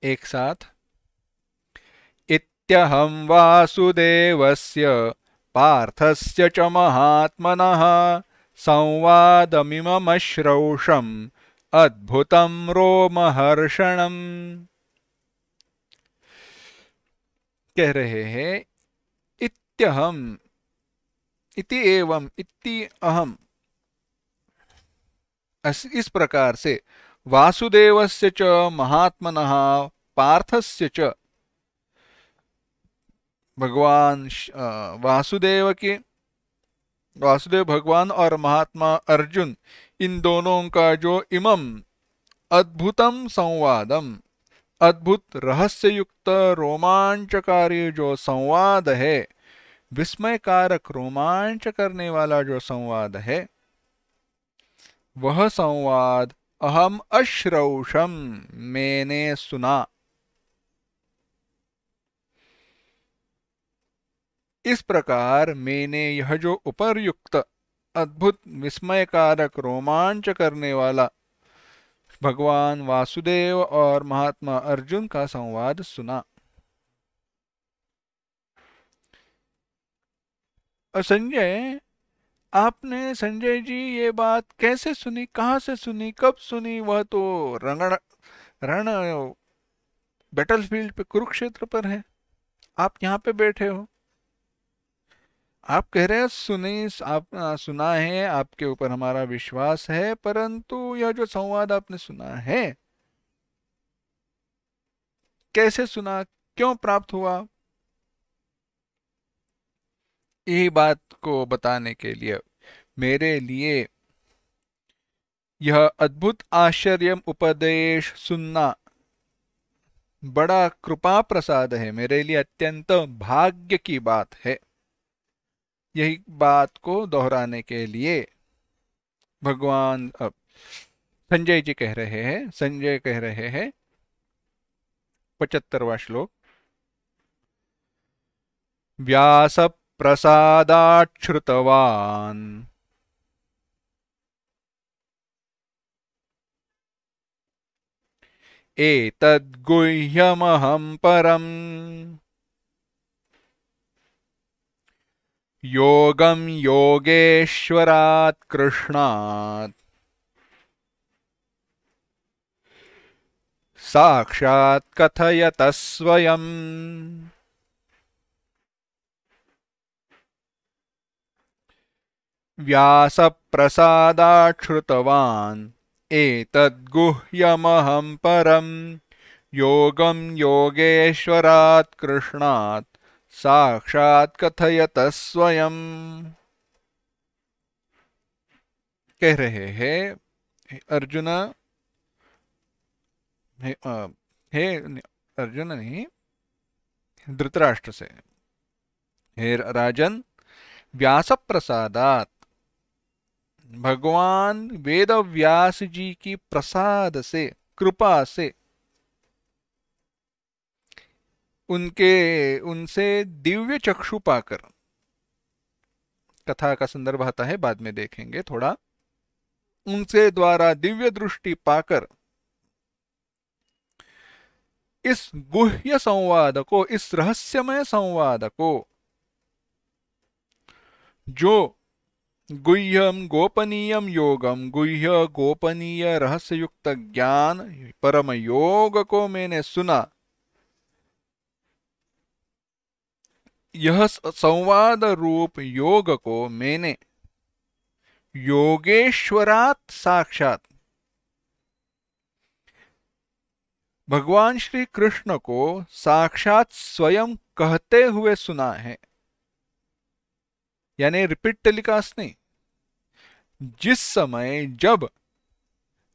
एक साथ, इत्यहं वासुदेवस्य पार्थस्य च महात्मनः संवादमिममश्रौषम् अद्भुतं रोमहर्षणम्। कह रहे हैं इत्यहं, इति एवं, इति अहम, इस प्रकार से, वासुदेवस्य च महात्मनः, पार्थस्य च, भगवान वासुदेव के, वासुदेव भगवान और महात्मा अर्जुन, इन दोनों का जो इमम अद्भुतम संवादम, अद्भुत रहस्य युक्त रोमांचकारी जो संवाद है, विस्मयकारक रोमांच करने वाला जो संवाद है, वह संवाद अहम अश्रौषम, मैंने सुना। इस प्रकार मैंने यह जो उपर्युक्त अद्भुत विस्मयकारक रोमांच करने वाला भगवान वासुदेव और महात्मा अर्जुन का संवाद सुना। और संजय, आपने, संजय जी, ये बात कैसे सुनी, कहाँ से सुनी, कब सुनी? वह तो रण बैटलफील्ड पे, कुरुक्षेत्र पर है, आप यहाँ पे बैठे हो। आप कह रहे हैं सुनी, आप सुना है, आपके ऊपर हमारा विश्वास है, परंतु यह जो संवाद आपने सुना है, कैसे सुना, क्यों प्राप्त हुआ? यही बात को बताने के लिए मेरे लिए यह अद्भुत आश्चर्य उपदेश सुनना बड़ा कृपा प्रसाद है, मेरे लिए अत्यंत भाग्य की बात है। यही बात को दोहराने के लिए भगवान अब संजय जी कह रहे हैं, संजय कह रहे हैं, 75वां श्लोक, व्यास प्रसादात् श्रुतवान् एतद्गुह्यमहं परम् योगं योगेश्वरात् कृष्णात् साक्षात् कथयतः स्वयम्। व्यासप्रसादात् श्रुतवान् एतद्गुह्यमहं परम् योगं योगेश्वरात् कृष्णात् साक्षात् कथयत स्वयं। कह रहे हैं अर्जुन, हे अर्जुन नहीं, धृतराष्ट्र से, हे राजन, व्यास प्रसादात, भगवान वेद व्यास जी की प्रसाद से, कृपा से, उनसे दिव्य चक्षु पाकर, कथा का संदर्भ आता है बाद में देखेंगे थोड़ा, उनसे द्वारा दिव्य दृष्टि पाकर इस गुह्य संवाद को, इस रहस्यमय संवाद को, जो गुह्यम गोपनीयम योगम, गुह्य गोपनीय रहस्ययुक्त ज्ञान परम योग को मैंने सुना, यह संवाद रूप योग को मैंने योगेश्वरात साक्षात, भगवान श्री कृष्ण को साक्षात स्वयं कहते हुए सुना है। यानी रिपीट टेलीकास्ट नहीं, जिस समय जब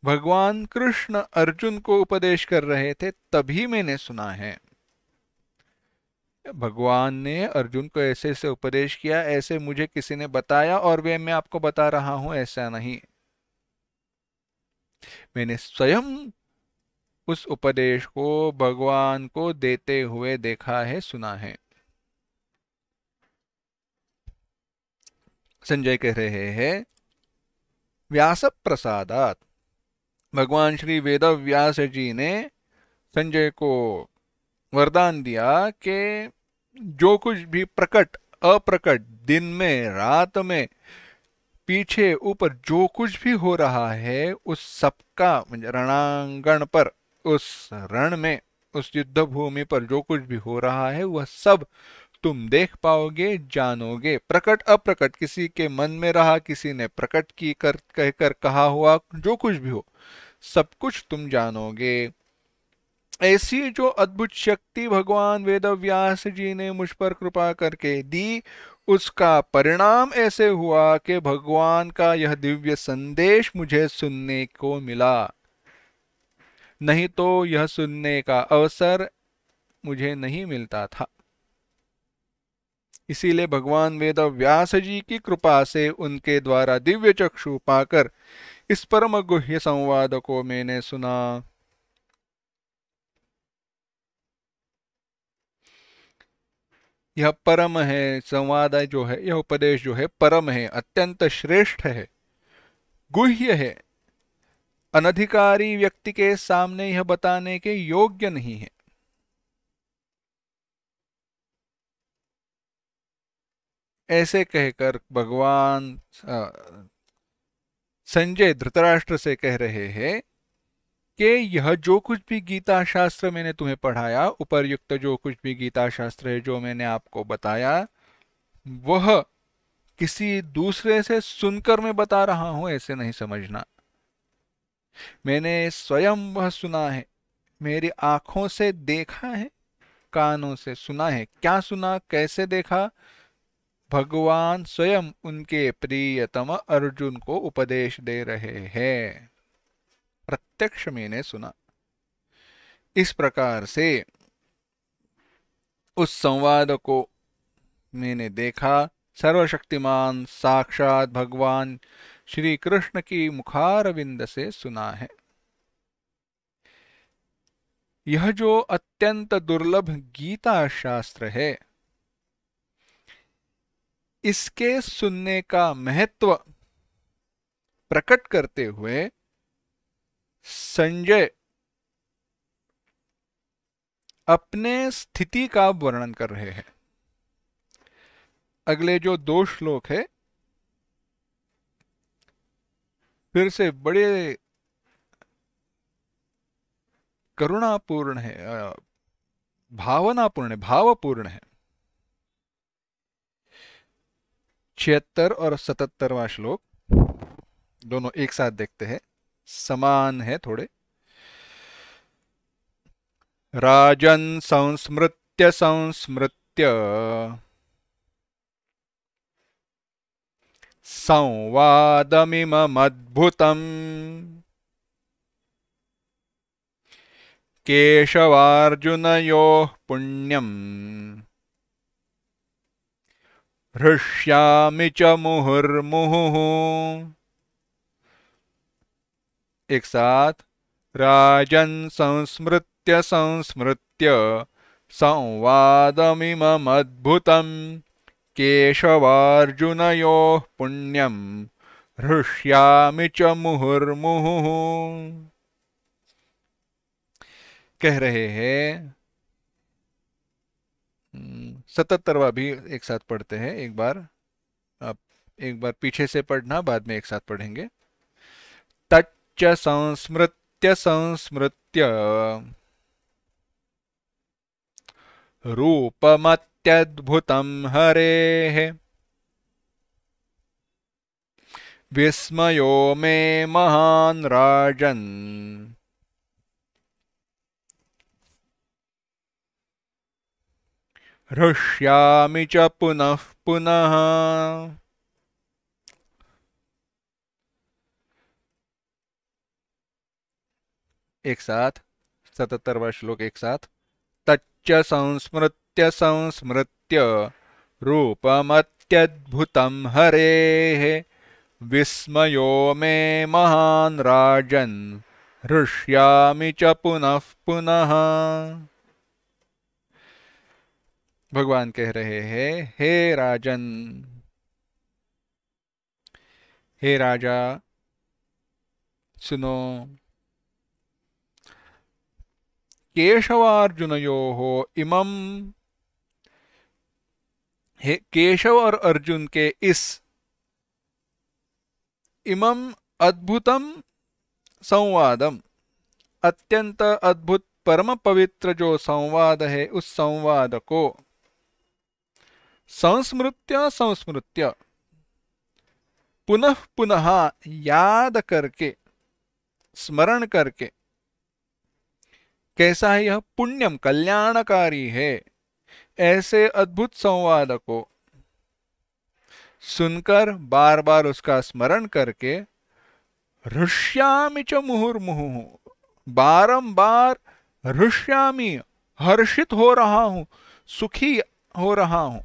भगवान कृष्ण अर्जुन को उपदेश कर रहे थे तभी मैंने सुना है। भगवान ने अर्जुन को ऐसे ऐसे उपदेश किया, ऐसे मुझे किसी ने बताया और वे मैं आपको बता रहा हूं, ऐसा नहीं। मैंने स्वयं उस उपदेश को भगवान को देते हुए देखा है, सुना है। संजय कह रहे हैं व्यास प्रसादात, भगवान श्री वेद व्यास जी ने संजय को वरदान दिया कि जो कुछ भी प्रकट अप्रकट, दिन में रात में, पीछे ऊपर जो कुछ भी हो रहा है, उस सबका रणांगण पर, उस रण में, उस युद्ध भूमि पर जो कुछ भी हो रहा है वह सब तुम देख पाओगे, जानोगे। प्रकट अप्रकट, किसी के मन में रहा, किसी ने प्रकट की कर कहकर कहा हुआ, जो कुछ भी हो सब कुछ तुम जानोगे। ऐसी जो अद्भुत शक्ति भगवान वेद व्यास जी ने मुझ पर कृपा करके दी, उसका परिणाम ऐसे हुआ कि भगवान का यह दिव्य संदेश मुझे सुनने को मिला, नहीं तो यह सुनने का अवसर मुझे नहीं मिलता था। इसीलिए भगवान वेद व्यास जी की कृपा से उनके द्वारा दिव्य चक्षु पाकर इस परम गुह्य संवाद को मैंने सुना। यह परम है, संवाद जो है, यह उपदेश जो है परम है, अत्यंत श्रेष्ठ है, गुह्य है, अनधिकारी व्यक्ति के सामने यह बताने के योग्य नहीं है। ऐसे कहकर भगवान संजय धृतराष्ट्र से कह रहे हैं कि यह जो कुछ भी गीता शास्त्र मैंने तुम्हें पढ़ाया, उपर्युक्त जो कुछ भी गीता शास्त्र है जो मैंने आपको बताया, वह किसी दूसरे से सुनकर मैं बता रहा हूं, ऐसे नहीं समझना। मैंने स्वयं वह सुना है, मेरी आंखों से देखा है, कानों से सुना है। क्या सुना, कैसे देखा? भगवान स्वयं उनके प्रियतम अर्जुन को उपदेश दे रहे हैं, प्रत्यक्ष मैंने सुना। इस प्रकार से उस संवाद को मैंने देखा, सर्वशक्तिमान साक्षात भगवान श्री कृष्ण की मुखारविंद से सुना है। यह जो अत्यंत दुर्लभ गीता शास्त्र है, इसके सुनने का महत्व प्रकट करते हुए संजय अपने स्थिति का वर्णन कर रहे हैं। अगले जो 2 श्लोक है फिर से बड़े करुणापूर्ण है, भावनापूर्ण है, भावपूर्ण है। 76 और 77वां श्लोक दोनों एक साथ देखते हैं, समान है थोड़े। राजन् संस्मृत्य संस्मृत्य संस्मृत्य संवादमिममद्भुतम् केशवार्जुनयोः पुण्यम् हृष्यामि च मुहुर्मुहुः। एक साथ, राजन् संस्मृत्य संस्मृत्य संवादमिममद्भुतम् केशवार्जुनयोः पुण्यम् हृष्यामि च मुहुर्मुहुः। कह रहे हैं, 77वां भी एक साथ पढ़ते हैं। एक बार आप एक बार पीछे से पढ़ना, बाद में एक साथ पढ़ेंगे। तच्च संस्मृत्य संस्मृत्य रूपमत्यद्भुतं हरेः विस्मयो मे महान् राजन् हृष्यामि च पुनः पुनः। एक साथ, 77वां श्लोक एक साथ। तच्च संस्मृत्य संस्मृत्य रूपमत्यद्भुतं हरेः विस्मयो मे महान् राजन् हृष्यामि च पुनः पुनः। भगवान कह रहे हैं, हे राजन, हे राजा, सुनो। केशवार्जुनयोः इमं, हे केशव और अर्जुन के इस इमं अद्भुतम संवादम, अत्यंत अद्भुत परम पवित्र जो संवाद है, उस संवाद को संस्मृत्य संस्मृत्य पुनः पुनः याद करके, स्मरण करके, कैसा है यह? पुण्यम, कल्याणकारी है। ऐसे अद्भुत संवाद को सुनकर, बार बार उसका स्मरण करके, हृष्यामि च मुहुर्मुहुः, बारंबार हृष्यामि, हर्षित हो रहा हूं, सुखी हो रहा हूं।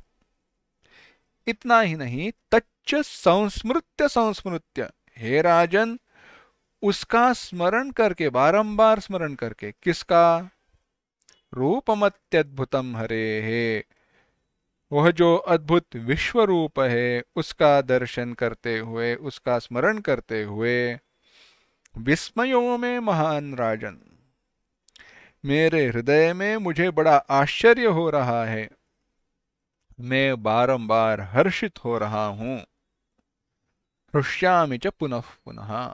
इतना ही नहीं, तच्च संस्मृत्य संस्मृत्य, हे राजन, उसका स्मरण करके, बारंबार स्मरण करके। किसका? रूपमत्यद्भुतम हरेः, वह जो अद्भुत विश्व रूप है, उसका दर्शन करते हुए, उसका स्मरण करते हुए, विस्मयो में महान राजन, मेरे हृदय में मुझे बड़ा आश्चर्य हो रहा है, मैं बारंबार हर्षित हो रहा हूं। हृष्यामि च पुनः पुनः,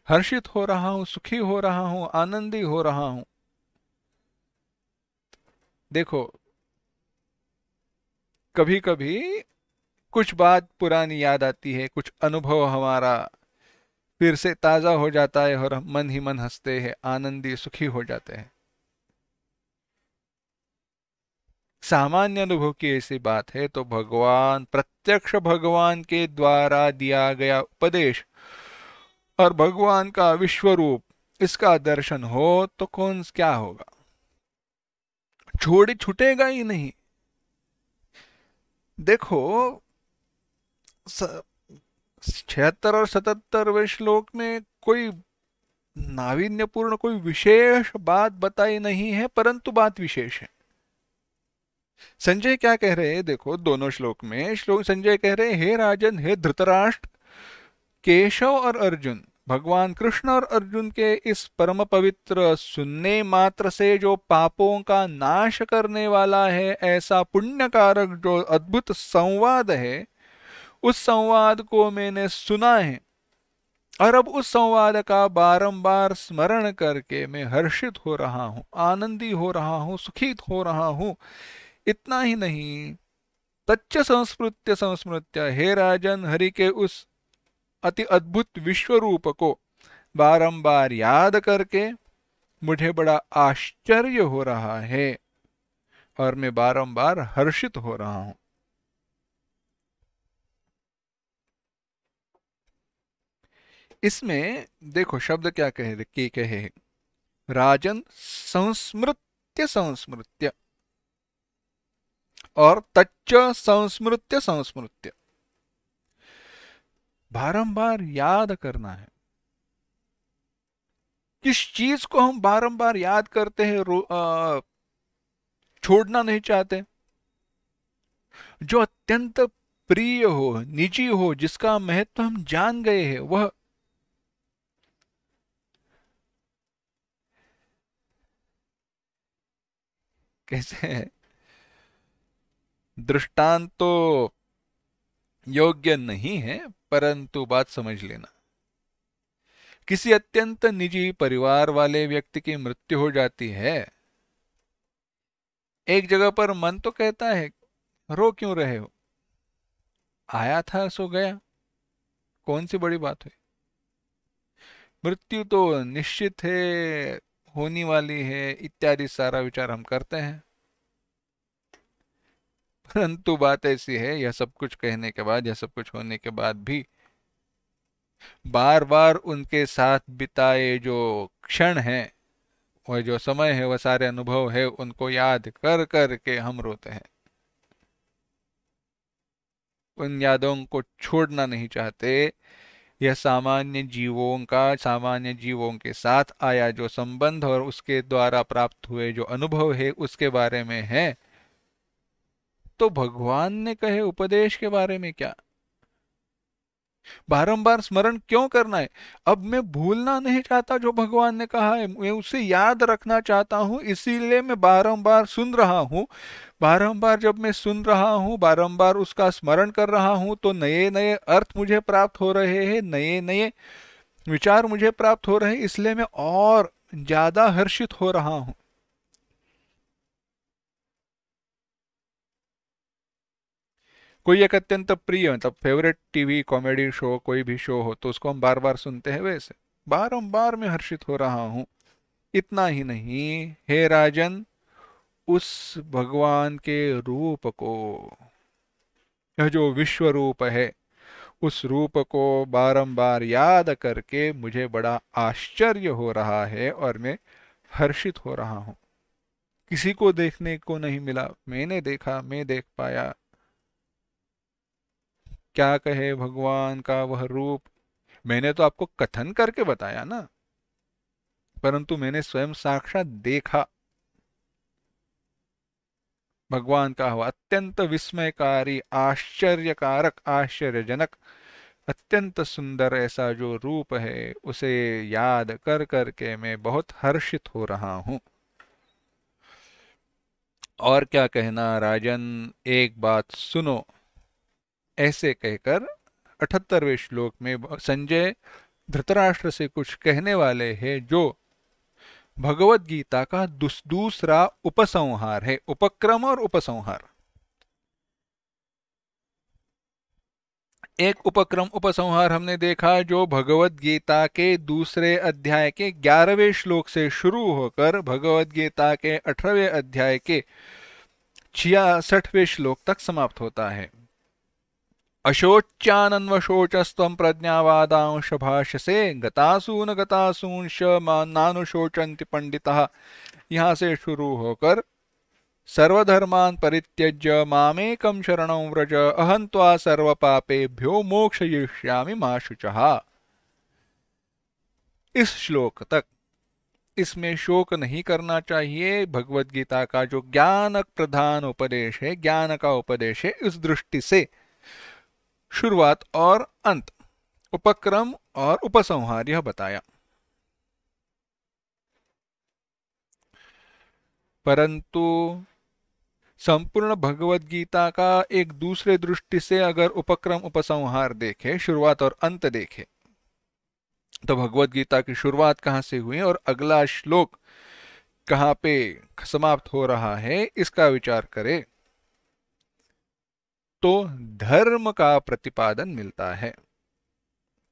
हर्षित हो रहा हूं, सुखी हो रहा हूं, आनंदी हो रहा हूं। देखो, कभी कभी कुछ बात पुरानी याद आती है, कुछ अनुभव हमारा फिर से ताजा हो जाता है और हम मन ही मन हंसते हैं, आनंदी सुखी हो जाते हैं। सामान्य अनुभव की ऐसी बात है तो भगवान, प्रत्यक्ष भगवान के द्वारा दिया गया उपदेश और भगवान का विश्व रूप, इसका दर्शन हो तो कौन क्या होगा? छूटेगा ही नहीं। देखो, 76 और 77वें श्लोक में कोई नावीन्यपूर्ण, कोई विशेष बात बताई नहीं है, परंतु बात विशेष है। संजय क्या कह रहे हैं? देखो, दोनों श्लोक में संजय कह रहे हैं, हे राजन, हे धृतराष्ट्र, केशव और अर्जुन, भगवान कृष्ण और अर्जुन के इस परम पवित्र सुनने मात्र से जो पापों का नाश करने वाला है, ऐसा पुण्यकारक जो अद्भुत संवाद है, उस संवाद को मैंने सुना है और अब उस संवाद का बारंबार स्मरण करके मैं हर्षित हो रहा हूं, आनंदी हो रहा हूं, सुखित हो रहा हूं। इतना ही नहीं, तच्च संस्मृत्य संस्मृत्य, हे राजन, हरि के उस अति अद्भुत विश्व रूप को बारंबार याद करके मुझे बड़ा आश्चर्य हो रहा है। और मैं बारंबार हर्षित हो रहा हूं। इसमें देखो शब्द क्या कहे, राजन संस्मृत्य संस्मृत्य और तच्च संस्मृत्य संस्मृत्य, बारंबार याद करना है। किस चीज को हम बारंबार याद करते हैं, छोड़ना नहीं चाहते? जो अत्यंत प्रिय हो, निजी हो, जिसका महत्व हम जान गए हैं, वह कैसे है? दृष्टांत तो योग्य नहीं है, परंतु बात समझ लेना। किसी अत्यंत निजी परिवार वाले व्यक्ति की मृत्यु हो जाती है, एक जगह पर मन तो कहता है रो क्यों रहे हो, आया था सो गया, कौन सी बड़ी बात है। मृत्यु तो निश्चित है, होनी वाली है, इत्यादि सारा विचार हम करते हैं। परंतु बात ऐसी है, यह सब कुछ कहने के बाद, यह सब कुछ होने के बाद भी बार बार उनके साथ बिताए जो क्षण हैं, वह जो समय है, वह सारे अनुभव है, उनको याद कर कर के हम रोते हैं। उन यादों को छोड़ना नहीं चाहते। यह सामान्य जीवों के साथ आया जो संबंध और उसके द्वारा प्राप्त हुए जो अनुभव है, उसके बारे में है। तो भगवान ने कहे उपदेश के बारे में क्या, बारंबार स्मरण क्यों करना है? अब मैं भूलना नहीं चाहता जो भगवान ने कहा है, मैं उसे याद रखना चाहता हूं, इसीलिए मैं बारंबार सुन रहा हूं। बारंबार जब मैं सुन रहा हूं, बारंबार उसका स्मरण कर रहा हूं, तो नए नए अर्थ मुझे प्राप्त हो रहे हैं, नए नए विचार मुझे प्राप्त हो रहे हैं, इसलिए मैं और ज्यादा हर्षित हो रहा हूं। कोई एक अत्यंत प्रिय, मतलब फेवरेट टीवी कॉमेडी शो, कोई भी शो हो, तो उसको हम बार बार सुनते हैं, वैसे बारंबार मैं हर्षित हो रहा हूं। इतना ही नहीं, हे राजन, उस भगवान के रूप को, यह जो विश्व रूप है, उस रूप को बारंबार याद करके मुझे बड़ा आश्चर्य हो रहा है और मैं हर्षित हो रहा हूं। किसी को देखने को नहीं मिला, मैंने देखा, मैं देख पाया। क्या कहे भगवान का वह रूप, मैंने तो आपको कथन करके बताया ना, परंतु मैंने स्वयं साक्षात देखा। भगवान का हुआ अत्यंत विस्मयकारी, आश्चर्यकारक, आश्चर्यजनक, अत्यंत सुंदर ऐसा जो रूप है, उसे याद कर कर के मैं बहुत हर्षित हो रहा हूं। और क्या कहना राजन, एक बात सुनो। ऐसे कहकर 78वें श्लोक में संजय धृतराष्ट्र से कुछ कहने वाले हैं, जो भगवत गीता का दूसरा उपसंहार है, उपक्रम और उपसंहार। एक उपक्रम उपसंहार हमने देखा जो भगवत गीता के दूसरे अध्याय के 11वें श्लोक से शुरू होकर भगवत गीता के 18वें अध्याय के 66वें श्लोक तक समाप्त होता है। अशोच्यानन्वशोचस्त्वं प्रज्ञावादांश भाष्यसे गतासून गतासूंश नानुशोचन्ति पंडितः, यहाँ से शुरू होकर सर्वधर्मान् परित्यज्य मामेकं शरणं व्रज अहं त्वा सर्वपापेभ्यो मोक्षयिष्यामि मा शुचः, इस श्लोक तक। इसमें शोक नहीं करना चाहिए। भगवत गीता का जो ज्ञान प्रधान उपदेश है, ज्ञान का उपदेश है, इस दृष्टि से शुरुआत और अंत, उपक्रम और उपसंहार यह बताया। परंतु संपूर्ण भगवत गीता का एक दूसरे दृष्टि से अगर उपक्रम उपसंहार देखे, शुरुआत और अंत देखे, तो भगवत गीता की शुरुआत कहां से हुई और अगला श्लोक कहां पे समाप्त हो रहा है, इसका विचार करें तो धर्म का प्रतिपादन मिलता है।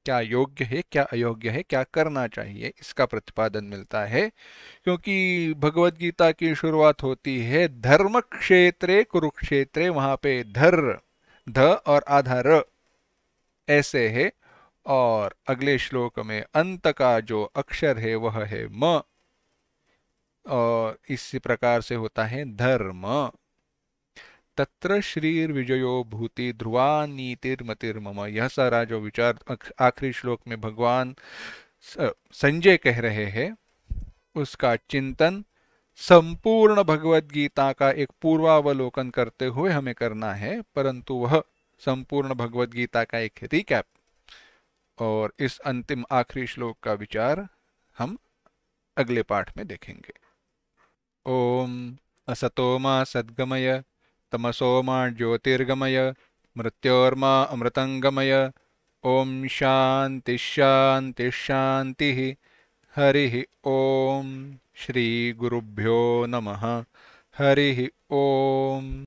क्या योग्य है, क्या अयोग्य है, क्या करना चाहिए, इसका प्रतिपादन मिलता है। क्योंकि भगवत गीता की शुरुआत होती है धर्म क्षेत्रे कुरुक्षेत्रे, वहां पे धर, ध और आधा र ऐसे है, और अगले श्लोक में अंत का जो अक्षर है वह है म, और इसी प्रकार से होता है धर्म। तत्र श्रीर्विजयो भूति ध्रुवा नीतिर्मतिर्मम, यह सारा जो विचार आखिरी श्लोक में भगवान संजय कह रहे हैं, उसका चिंतन संपूर्ण भगवत गीता का एक पूर्वावलोकन करते हुए हमें करना है, परंतु वह संपूर्ण भगवत गीता का एक रिकैप और इस अंतिम आखिरी श्लोक का विचार हम अगले पाठ में देखेंगे। ओम असतो मा सद्गमय, तमसो मा ज्योतिर्गमय, मृत्योर्मा अमृतंगमय। ओम शांति शांति शांति। हरि ओम। श्री गुरुभ्यो नमः। हरि ओम।